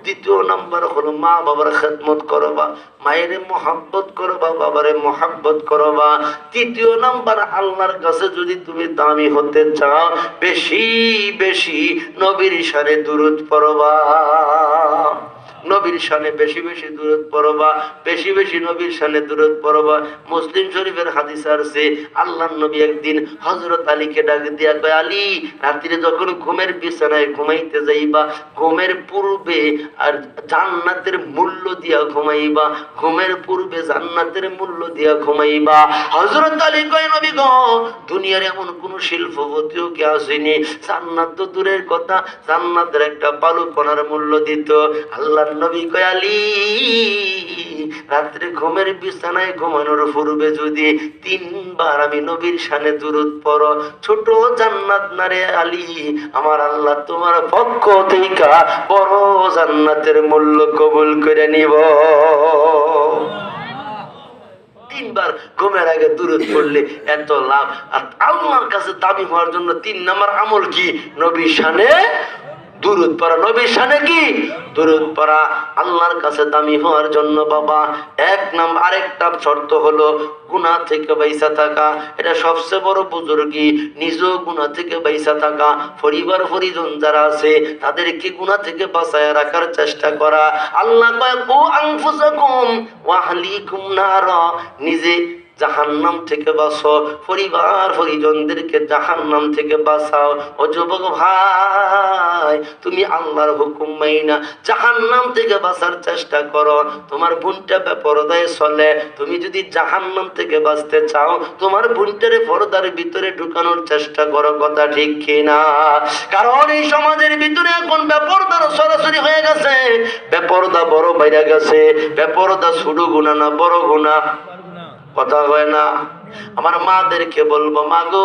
Speaker 1: দ্বিতীয় নাম্বার হলো মা বাবার খেদমত করবা, মায়ের মোহাব্বত করবা, বাবারে মোহাব্বত করবা। তৃতীয় নাম্বার, আল্লাহর কাছে যদি তুমি দামি হতে চাও, বেশি বেশি নবীর শানে দুরূদ পড়বা, নবীর শানে বেশি বেশি দুরূদ পড়বা, বেশি বেশি নবীর শানে দুরূদ পড়বা। মুসলিম শরীফের হাদিস আছে, আল্লাহর নবী একদিন হযরত আলীকে ডাক দিয়া কয়, আলী, রাত্রে যখন ঘুমের বিছানায় ঘুমাইতে যাইবা, ঘুমের পূর্বে আর জান্নাতের মূল্য দিয়া ঘুমাইবা, ঘুমের পূর্বে জান্নাতের মূল্য দিয়া ঘুমাইবা। হযরত আলী কয়, নবী গো, দুনিয়ার এমন কোন শিল্পপতিও কি আসেনি, জান্নাত তো দূরের কথা, জান্নাতের একটা বালু কণার মূল্য দিত। আল্লাহ নবী কয়, আলী, রাত্রে ঘুমের বিছানায় ঘুমানোর পূর্বে যদি 3 বার আমি নবীর শানে দুরূদ পড়ো, ছোট জান্নাত না রে আলী, আমার আল্লাহ তোমার পক্ষ থেকে বড় জান্নাতের মূল্য কবুল করে নিব। 3 বার ঘুমের আগে দুরূদ পড়লে এত লাভ। আর আল্লাহর কাছে দামি হওয়ার জন্য 3 নাম্বার আমল কি? নবীর শানে দুরূদ পড়া। নবীর শানে কি? দুরূদ পড়া। আল্লাহর কাছে দামি হওয়ার জন্য বাবা এক নাম্বার আরেকটা শর্ত হলো গুনাহ থেকে বাইসা থাকা। এটা সবচেয়ে বড় বুজুর্গি, নিজেও গুনাহ থেকে বাইসা থাকা, পরিবার পরিজন যারা আছে তাদেরকে গুনাহ থেকে বাঁচায় রাখার চেষ্টা করা। আল্লাহ কয়, ও আনফুসাকুম ওয়া আহলিকুম নারা, নিজে জাহান্নাম থেকে বাঁচো, পরিবার পরিজনদেরকে জাহান্নাম থেকে বাঁচাও। ও যুবক ভাই, তুমি আল্লাহর হুকুম মাইনা জাহান্নাম থেকে বাঁচার চেষ্টা করো। তোমার বোনটা বেপরদায় চলে, তুমি যদি জাহান্নাম থেকে বাঁচতে চাও, তোমার বোনটারে পর্দার ভিতরে ঢুকানোর চেষ্টা করো। কথা ঠিক কিনা? কারণ এই সমাজের ভিতরে এখন বেপরদার সরাসরি হয়ে গেছে, বেপরদা বড় বাইরে গেছে। বেপরদা ছোট গুনাহ না বড় গুনাহ? কথা হয় না? আমার মাদেরকে বলবো, মা গো,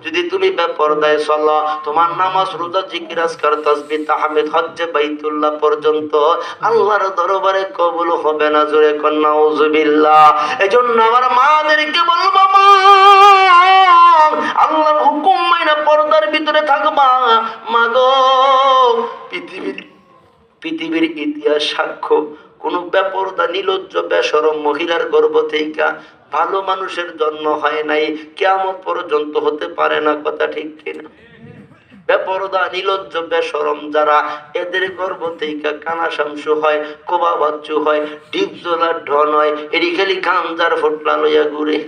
Speaker 1: যদি তুমি বেপরদায় চলো, তোমার নামাজ রোজা জিকির আজকার তাসবিহ তাহমিদ হজ্জে বাইতুল্লাহ পর্যন্ত আল্লাহর দরবারে কবুল হবে না। জোরে কোন নাউজুবিল্লাহ। এজন্য আমার মাদেরকে বলবো, মা, আল্লাহর হুকুম মাইনা পর্দার ভিতরে থাকবা। মা গো, পৃথিবীর ইতিহাস সাক্ষ্য, কোন বেপরদা নির্লজ্জ বেশরম মহিলার গর্ভ থেকে ভালো মানুষের জন্ম হয় নাই, কিয়ামত পর্যন্ত হতে পারে না। কথা ঠিক কিনা? বেপরদা নির্লজ্জ বেশরম যারা, এদের গর্ভ থেকে কানা শামসু হয়, কোবা বাচ্চু হয়, ডিপ জলার ঢন হয়, এটি খালি গাঞ্জার ফোটলা লইয়া ঘুরে,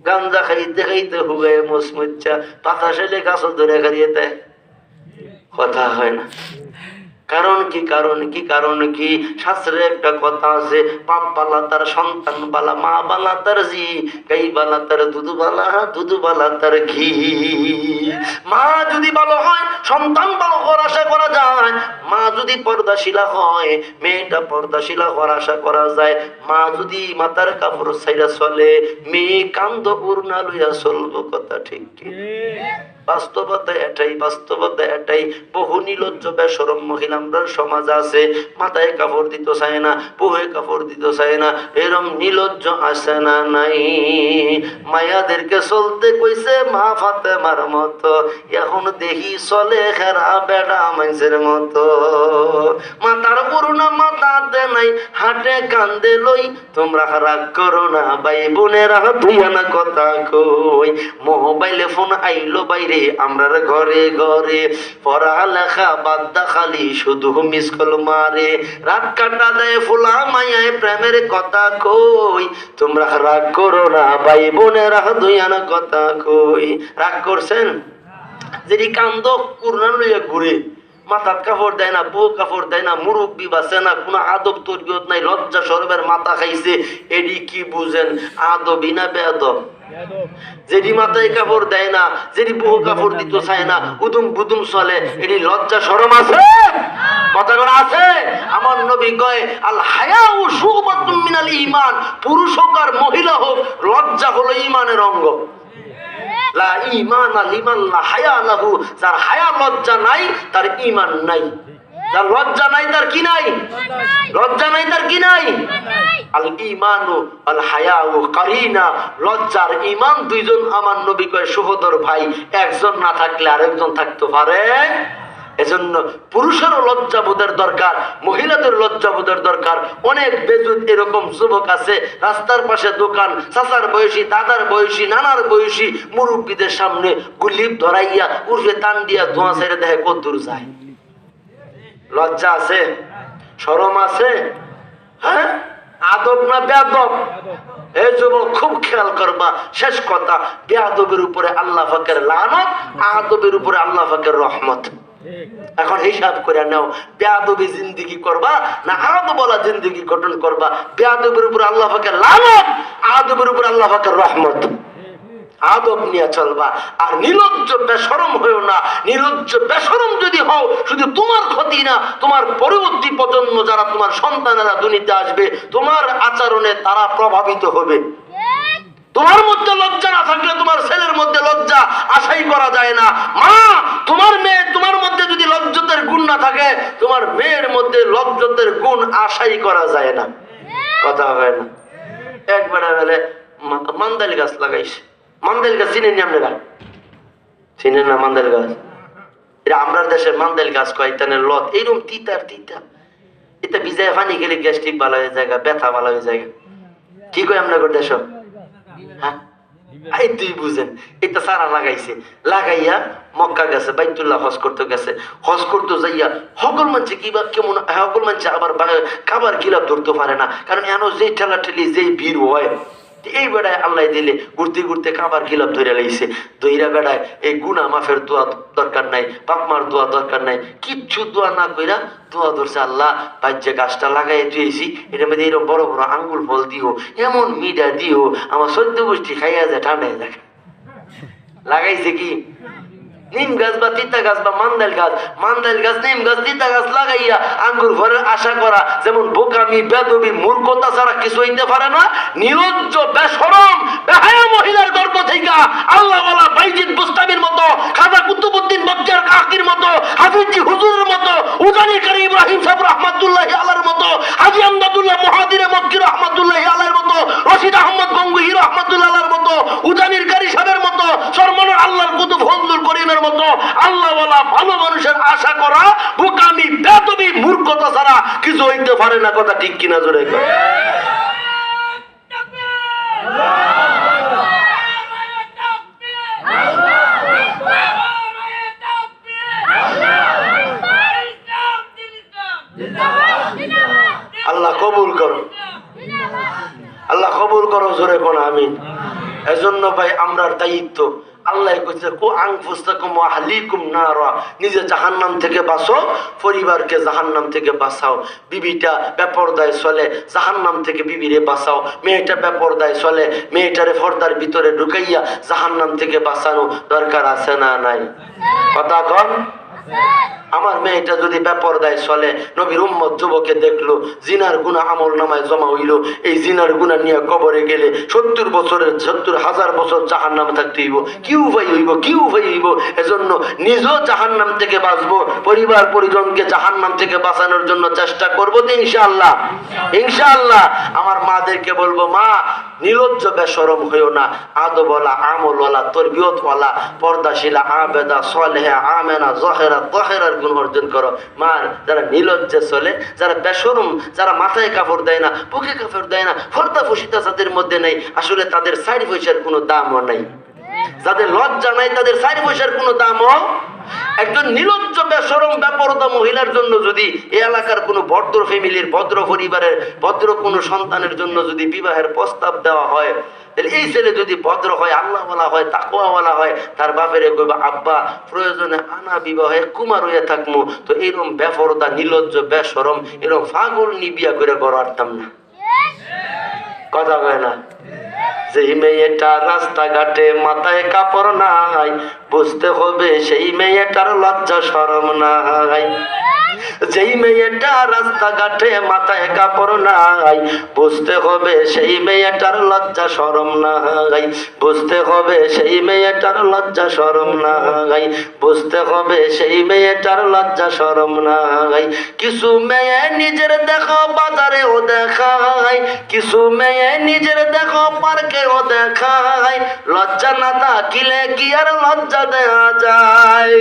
Speaker 1: গাঞ্জা খাইতে খাইতে হুগায় মসমুচ্চা বাতাসে গাছ ধরে খাইয়ে দেয়। কথা হয় না? কারণ কি? কারণ কি? কারণ কি? শাস্ত্রে একটা কথা আছে, বাপ বালা তার সন্তান বালা, মা বালা তার জি, গাই বালা তার দুধ বালা, দুধ বালা তার ঘি। মা যদি ভালো হয়, সন্তান ভালো হওয়ার আশা করা যায়। মা যদি পর্দাশীলা হয়, মেয়েটা পর্দাশীলা হওয়ার আশা করা যায়। মা যদি মাথার কাপড় ছাইরা চলে, মেয়ে কান্দ উড়না লইয়া চলবো। কথা ঠিক কি? বাস্তবতা এটাই বহু নির্লজ্জ বেশরম মহিলা আমরা সমাজ আছে, মাথায় কাপড় দিতে চায় না, বুহে কাপড় দিতে চায় না, এরম নির্লজ্জ আসে না নাই? মায়াদেরকে চলতে কইছে মা ফাতেমার মতো, এখন দেখি চলে খেরা বেড়া মানুষের মতো। মাতার করুণা মাথাতে নাই, হাটে কান্দে লই, তোমরা রাগ করো না ভাই বোনেরা, দুইয়ানা কথা কই। মোবাইলে ফোন আইলো বাইরে আমরার ঘরে ঘরে, পড়ালেখা বাদ্দা খালি শুধু মিস কল মারে, রাত কাটা দেয় ফুলা মায়ায় প্রেমের কথা কই, তোমরা রাগ করো না ভাই বোনেরা, দুইয়ানা কথা কই। রাগ করছেন? যেটি কান্দ কুরআন লইয়া ঘুরে, মাথার কাপড় দেয় না, বউ কাপড় দেয় না, মুরব্বী বাসে না, কোনো আদব তরবিয়ত নাই, লজ্জা সরবের মাথা খাইছে, এডি কি বুঝেন? আদবই না বেয়াদব? যেটি মাথায় কাপড় দেয় না, যেটি বউ কাপড় দিতে চায় না, উদুম বুদুম চলে, এটি লজ্জা শরম আছে? কথা করে আছে? আমার নবী কয় আল হায়াউ শুবাতুম মিনাল ঈমান, পুরুষ হোক আর মহিলা হোক, লজ্জা হলো ঈমানের অঙ্গ। লা ঈমানা লিমান লা হায়া লাহু, যার হায়া লজ্জা নাই তার ঈমান নাই। যার লজ্জা নাই তার কি নাই? লজ্জা নাই তার কি নাই? আল ঈমানু আল হায়াউ কারিনা, লজ্জার ঈমান দুইজন আমার নবী কয় সহোদর ভাই, একজন না থাকলে আরেকজন থাকতে পারে। এজন্য পুরুষেরও লজ্জাবোধের দরকার, মহিলাদের লজ্জাবোধের দরকার। অনেক বেজুদ এরকম যুবক আছে, রাস্তার পাশে দোকান, চাচার বয়সী, দাদার বয়সী, নানার বয়সী মুরব্বীদের সামনে গুলিপ ধরাইয়া উর্ফে টান দিয়া ধোঁয়া ছেড়ে দেখে কত দূর যায়। লজ্জা আছে? শরম আছে? হ্যাঁ, আদব না বেয়াদব? এই যুবক খুব খেয়াল করবা, শেষ কথা, বেয়াদবের উপরে আল্লাহ পাকের লানত, আদবের উপরে আল্লাহ পাকের রহমত। এখন হিসাব করে নাও, বেয়াদবি জিন্দেগি করবা না আদবওয়ালা জিন্দেগি গঠন করবা? বেয়াদবের উপর আল্লাহ পাকের লানত, আদবের উপর আল্লাহ পাকের রহমত। আদব নিয়ে চলবা, আর নির্লজ্জ বেশরম হয়েও না। নির্লজ্জ বেশরম যদি হও, শুধু তোমার ক্ষতি না, তোমার পরবর্তী প্রজন্ম যারা তোমার সন্তানেরা দুনিয়াতে আসবে, তোমার আচরণে তারা প্রভাবিত হবে। তোমার মধ্যে লজ্জা না থাকলে তোমার ছেলের মধ্যে লজ্জা আশাই করা যায় না। মা, তোমার মেয়ে, তোমার মধ্যে যদি লজ্জতের গুণ না থাকে, তোমার মেয়ের মধ্যে লজ্জতের গুণ আশাই করা যায় না। কথা হয় না? একবার বেলে মান্দালি গাছ লাগাইছে। মান্দালি গাছ চিনেন নি আপনারা? চিনেন না মান্দালি গাছ? এটা আমরা দেশে মান্দালি গাছ কয়, তাহলে লত এইরকম তিতার তিতা, এটা ভিজায় পানি গেলে গ্যাস্ট্রিক ভালো হয়ে যায়, ব্যথা ভালো হয়ে যায়। কি কয় আপনার দেশ? হ্যাঁ, এই তুই বুঝেন, এটা সারা লাগাইছে, লাগাইয়া মক্কা গেছে, বাইতুল্লাহ হজ করতে গেছে। হজ করতে যাইয়া সকল মানুষ কিবা কেমন, সকল মানুষ আবার খাবার গিলাপ ধরতে পারে না, কারণ এন যেই ঠেলা ঠেলি যেই ভিড় হয়। এই বেড়ায় আল্লাহ দিলে ঘুরতে ঘুরতে খাবার গিলাপ ধরে লাইছে। দইরা বেড়ায় এই গুনা মাফের দোয়া দরকার নাই, বাপমার দোয়া দরকার নাই, কিচ্ছু দোয়া না কইরা দোয়া ধরছে, আল্লাহ বাজ্যে গাছটা লাগাই দিয়েছি, এটার মধ্যে এরকম বড় বড় আঙ্গুল ফল দিও, এমন মিডা দিও, আমার সদ্য গোষ্ঠী খাইয়া যায়, ঠান্ডায় যায়। লাগাইছে কি? নিম গাছ বা তিতা গাছ বা মান্দাইল গাছ। মান্দাইল গাছ, নিম গাছ, তিতা গাছ লাগাইয়া আঙ্গুর ভরের আশা করা যেমন বোকামি, বেদবি, মূর্খতা ছাড়া কিছু হইতে পারে না। নির্লজ্জ বেশরম বেহায়া মহিলার গর্ভ থেকে আল্লাহওয়ালা বাইজিদ বুস্তামির মতো, খাজা কুতুবউদ্দিন বক্তিয়ার কাকির মতো, হাফিজি হুজুরের মতো, উজানি কারি ইব্রাহিম সাহেব রহমাতুল্লাহি আলাইহির মতো, হাজী আমদাদুল্লাহ মুহাদিরে মক্কি রহমাতুল্লাহি আলাইহির মতো, রশিদ আহমদ গঙ্গুহি রহমাতুল্লাহ আলাইহির মতো, উজানির কারি সাহেবের মতো, সরমনের আল্লাহর কুতুব ফজলুল করিমের মতো আল্লাহওয়ালা ভালো মানুষের আশা করা বোকামি, বেদবি, মূর্খতা ছাড়া কিছু হইতে পারে না। কথা ঠিক কিনা? জোরে কর। আল্লাহ কবুল করো, আল্লাহ কবুল করো, জোরে কোন আমিন। এজন্য ভাই আমরার দায়িত্ব, আল্লাহ কইছে কো আনফুসাকুম ওয়া আহলিকুম নারা, নিজে জাহান্নাম থেকে বাঁচো, পরিবারকে জাহান্নাম থেকে বাঁচাও। বিবিটা বেপরদায় চলে, জাহান্নাম থেকে বিবিরে বাঁচাও। মেয়েটা বেপরদায় চলে, মেয়েটারে পর্দার ভিতরে ঢুকাইয়া জাহান্নাম থেকে বাঁচানো দরকার আছে না নাই? কথা কন। আমার মেয়েটা যদি বেপরদায় চলে, নবীর উম্মত যুবকে দেখলো জিনার গুনাহ আমল নামায় জমা হইল, এই জিনার গুনাহ নিয়ে কবরে গেলে 70,000 বছর জাহান্নামে থাকতে হইব। কি উপায় হইব? এজন্য নিজেও জাহান্নাম থেকে বাঁচবো, পরিবার পরিজনকে জাহান্নাম থেকে বাঁচানোর জন্য চেষ্টা করবো তো ইনশাআল্লাহ। ইনশাআল্লাহ আমার মাদেরকে বলবো, মা নির্লজ্জ বেশরম হইও না, আদবওয়ালা, আমলওয়ালা, তরবিয়তওয়ালা, পর্দাশীলা, আবেদা, সলেহা, আমেনা, জহেরা, তহেরার গুণ অর্জন করো। মার যারা নির্লজ্জে চলে, যারা বেশরম, যারা মাথায় কাপড় দেয় না, বুকে কাপড় দেয় না, ফর্দা ফসিতা যাদের মধ্যে নেই, আসলে তাদের 4 পয়সার কোনো দামও নাই। যাদের লজ্জা নাই তাদের 4 পয়সার কোনো দামও। একজন নির্লজ্জ বেশরম বেপরদা মহিলার জন্য যদি এই এলাকার কোনো ভদ্র ফ্যামিলির, ভদ্র পরিবারের, ভদ্র কোনো সন্তানের জন্য যদি বিবাহের প্রস্তাব দেওয়া হয়, তাহলে এই ছেলে যদি ভদ্র হয়, আল্লাহওয়ালা হয়, তাকওয়াওয়ালা হয়, তার বাপের কইবা, আব্বা প্রয়োজনে আনা বিবাহে কুমার হইয়া থাকমু, তো এরকম বেপরদা নির্লজ্জ বেশরম এরকম পাগল নি বিয়া করে বড় আরতাম না। কথা কয় না? যে মেয়েটা রাস্তাঘাটে মাথায় কাপড় নাই, বুঝতে হবে সেই মেয়েটার লজ্জা শরম নাই। যেই মেয়েটা রাস্তাঘাটে মাথায় কাপড় নাই, বুঝতে হবে সেই মেয়েটার লজ্জা শরম নাই। বুঝতে হবে সেই মেয়েটার লজ্জা শরম নাই। বুঝতে হবে সেই মেয়েটার লজ্জা শরম নাই। কিছু মেয়ে নিজের দেখো বাজারেও দেখায়, কিছু মেয়ে নিজের দেখো পার্কেও দেখায়, লজ্জা না থাকিলে কি আর লজ্জা দেয়া যায়?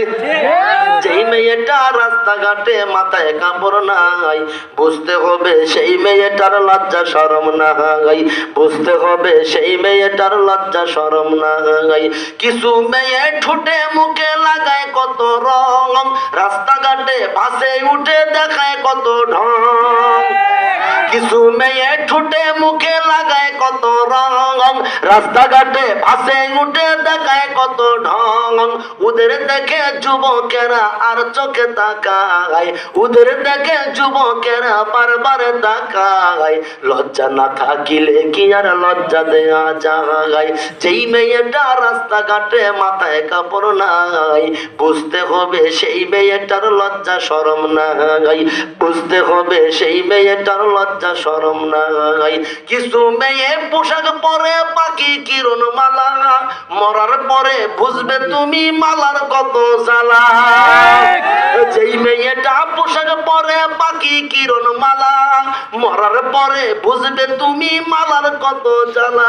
Speaker 1: যেই মেয়েটা রাস্তাঘাটে মাথায় কাপড় নাই, বুঝতে হবে সেই মেয়েটার লজ্জা শরম নাই। বুঝতে হবে সেই মেয়েটার লজ্জা শরম নাই। কিছু মেয়ে ঠোঁটে মুখে লাগায় কত রং, রাস্তাঘাটে বাসে উঠে দেখায় কত ঢং। কিছু মেয়ে ঠোঁটে মুখে লাগায় কত রং, রাস্তাঘাটে বাসে উঠে দেখায় কত ঢং। ওদের দেখে যুবকেরা আর চোখে তাকায়, ওদের দেখে যুবকেরা বারবার তাকায়, লজ্জা না থাকিলে কি আর লজ্জা দেয়া যায়? যেই মেয়েটা রাস্তাঘাটে মাথায় কাপড় নাই, বুঝতে হবে সেই মেয়েটার লজ্জা শরম নাই। বুঝতে হবে সেই মেয়েটার লজ্জা শরম নাই। কিছু মেয়ে পোশাক পরে পাখি কিরণ মালা, মরার পরে বুঝবে তুমি মালার কত জ্বালা। যেই মেয়েটা পোশাক পরে পাখি কিরণ মালা, মরার পরে বুঝবে তুমি মালার কত জ্বালা।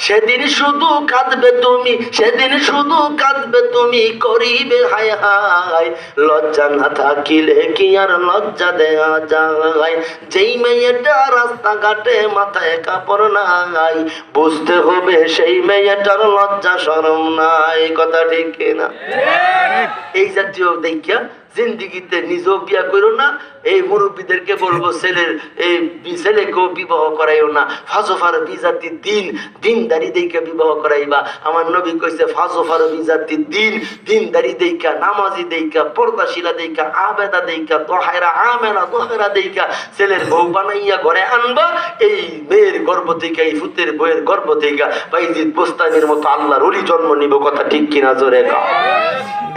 Speaker 1: সেদিন শুধু কাঁদবে তুমি, সেদিন শুধু কাঁদবে তুমি, করিবে হায় হায়, লজ্জা না থাকিলে কি আর লজ্জা দেয়া যায়? যেই মেয়েটা রাস্তাঘাটে মাথায় কাপড় নাই, বুঝতে হবে সেই মেয়েটার লজ্জা শরম নাই। কথা ঠিক না? এই জাতীয় দেখিয়া জিন্দিগিতে নিজেও বিয়া করো না। এই মুরব্বীদেরকে বলবো, ছেলেকেও বিবাহ করাইও না। ফাজফার বিজাতি দিন, দিনদারি দেইকা বিবাহ করাইবা। আমার নবী কইছে, ফাজফার বিজাতি দিন, দিনদারি দেইকা, নামাজি দেইকা, পর্দাশীলা দেইকা, আবেদা দেইকা, তহেরা, আমেনা, তহেরা দেইকা ছেলের বউ বানাইয়া ঘরে আনবা। এই মেয়ের গর্ভ থেকে, এই ফুতের বউয়ের গর্ভ থেকে বাইজিদ বোস্তানের মতো আল্লাহর ওলি জন্ম নিব। কথা ঠিক কিনা? জোরে কা।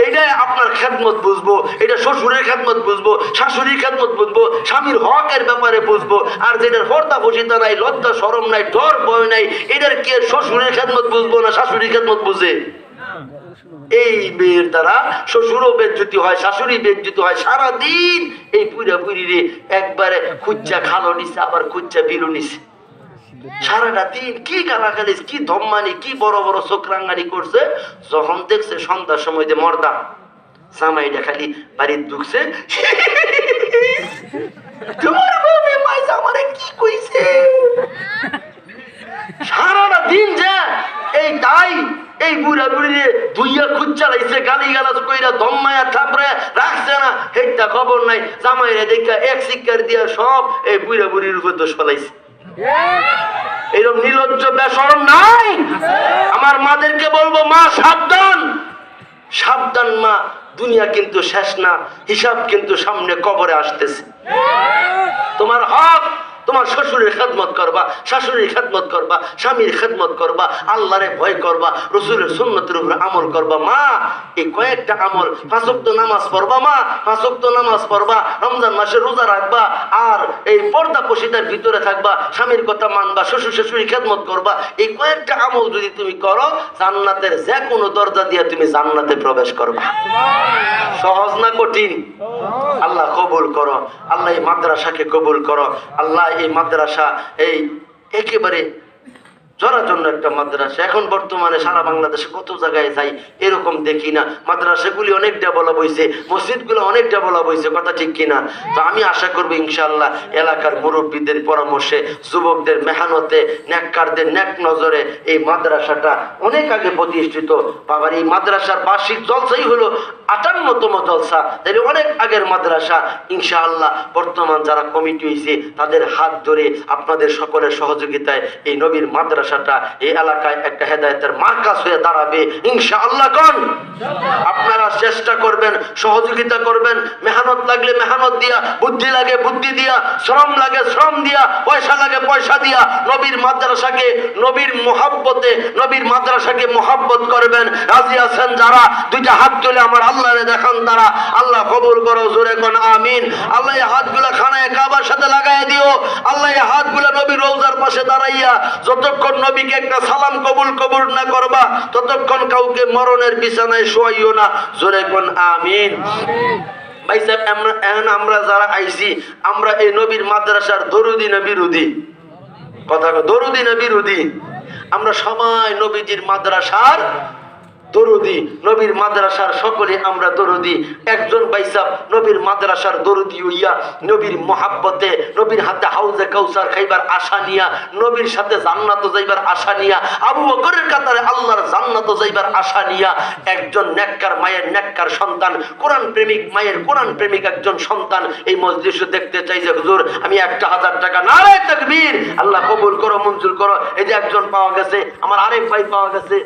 Speaker 1: এটাই আপনার খেদমত বুঝবো, এটা শ্বশুরের খেদমত বুঝবো, শাশুড়ির খেদমত বুঝবো, স্বামীর হকের ব্যাপারে বুঝবো। আর যেটার পর্দা ফসিতা নাই, লজ্জা শরম নাই, ডর ভয় নাই, এটার কি শ্বশুরের খেদমত বুঝবো না শাশুড়ির খেদমত বুঝে? এই মেয়ের দ্বারা শ্বশুরও বেজ্জতি হয়, শাশুড়ি বেজ্জতি হয়। সারাদিন এই পুরা পুরি একবারে খুচ্চা খালো নিছে, আবার খুচ্চা বিলু নিছে। সারাটা দিন কি গালাগালি, কি ধম্মানি, কি বড় বড় চোখরাঙ্গানি করছে। যখন দেখছে সন্ধ্যার সময় যে মর্দা জামাইটা খালি বাড়ির ঢুকছে, তোমার বাবা মাইজা আমারে কি কইছে। সারাটা দিন যে এই তাই এই বুড়া বুড়ি দুইয়া খুঁজ চালাইছে, গালি গালাজ কইরা ধম্মায়া থাপড়ে রাখছে না, হেটা খবর নাই। জামাইরা দেখা এক শিক্ষার দিয়া সব এই বুড়া বুড়ির উপর দোষ ফেলাইছে। এরকম নির্লজ্জ বেশরম নাই? আমার মাদেরকে বলবো, মা সাবধান, সাবধান মা, দুনিয়া কিন্তু শেষ না, হিসাব কিন্তু সামনে কবরে আসতেছে। তোমার হক তোমার শ্বশুরের খেদমত করবা, শাশুড়ির খেদমত করবা, স্বামীর খেদমত করবা, আল্লাহরে ভয় করবা, রসুলের সুন্নতের উপরে আমল করবা। মা এই কয়েকটা আমল, 5 ওয়াক্ত নামাজ পড়বা মা, 5 ওয়াক্ত নামাজ পড়বা, রমজান মাসে রোজা রাখবা, আর এই পর্দা পশিদার ভিতরে থাকবা, স্বামীর কথা মানবা, শ্বশুর শাশুড়ি খেদমত করবা। এই কয়েকটা আমল যদি তুমি করো, জান্নাতের যে কোনো দরজা দিয়ে তুমি জান্নাতে প্রবেশ করবা। সহজ না কঠিন? আল্লাহ কবুল করো, আল্লাহ এই মাদ্রাসাকে কবুল করো। আল্লাহ এই মাদ্রাসা এই একেবারে জরার জন্য একটা মাদ্রাসা। এখন বর্তমানে সারা বাংলাদেশে কত জায়গায় যাই এরকম দেখি না। মাদ্রাসাগুলি অনেক ডেভেলপ হয়েছে, মসজিদগুলো অনেক ডেভেলপ হয়েছে, কথা ঠিক কিনা? তো আমি আশা করবো ইনশাআল্লাহ এলাকার মুরব্বীদের পরামর্শে, যুবকদের মেহনতে, নেককারদের নেক নজরে এই মাদ্রাসাটা অনেক আগে প্রতিষ্ঠিত। বাবার এই মাদ্রাসার বার্ষিক জলসাই হলো 58তম জলসা, তাহলে অনেক আগের মাদ্রাসা। ইনশাআল্লাহ বর্তমান যারা কমিটি হয়েছে তাদের হাত ধরে আপনাদের সকলের সহযোগিতায় এই নবীর মাদ্রাসা এই এলাকায় একটা হেদায়েতের মার্কাজ হয়ে দাঁড়াবে ইনশাআল্লাহ। কোন আপনারা চেষ্টা করবেন, সহযোগিতা করবেন, মেহনত লাগলে মেহনত দিয়া, বুদ্ধি লাগে বুদ্ধি দিয়া, শ্রম লাগে শ্রম দিয়া, পয়সা লাগে পয়সা দিয়া নবীর মাদ্রাসাকে, নবীর মোহাব্বতে, নবীর মাদ্রাসাকে মোহাব্বত করবেন। রাজি আছেন যারা? দুইটা হাত তুলে আমার আল্লাহরে দেখান তারা। আল্লাহ কবুল করো, জোরে কোন আমিন। আল্লাহ এই হাতগুলো খানায় কাবার সাথে লাগাই দিও। আল্লাহ এই হাতগুলো নবীর রওজার পাশে দাঁড়াইয়া যতক্ষণ নবীকে একটা সালাম কবুল না করবা ততক্ষণ কাউকে মরণের বিছানায় শোয়াইও না, জোরে কোন আমিন। ভাই সাহেব, আমরা যারা আইছি আমরা এই নবীর মাদ্রাসার দরুদি না বিরোধী? কথা দরুদি না বিরোধী? আমরা সবাই নবীজির মাদ্রাসার দরুদি, নবীর মাদ্রাসার সকলে আমরা দরুদি। একজন বাইসাব নবীর মাদ্রাসার দরুদি হইয়া নবীর মোহাব্বতে, নবীর হাতে হাউজে কাউসার খাইবার আশা নিয়া, নবীর সাথে জান্নাত যাইবার আশা নিয়া, আবু বকরের কাতারে আল্লাহর জান্নাত যাইবার আশা নিয়া, একজন নেককার মায়ের নেককার সন্তান, কোরআন প্রেমিক মায়ের কোরআন প্রেমিক একজন সন্তান এই মজলিসে দেখতে চাই যে হুজুর আমি 1000 টাকা, নারায়ে তাকবীর, আল্লাহ কবুল করো, মঞ্জুর করো। এই যে একজন পাওয়া গেছে, আমার আরেক ভাই পাওয়া গেছে।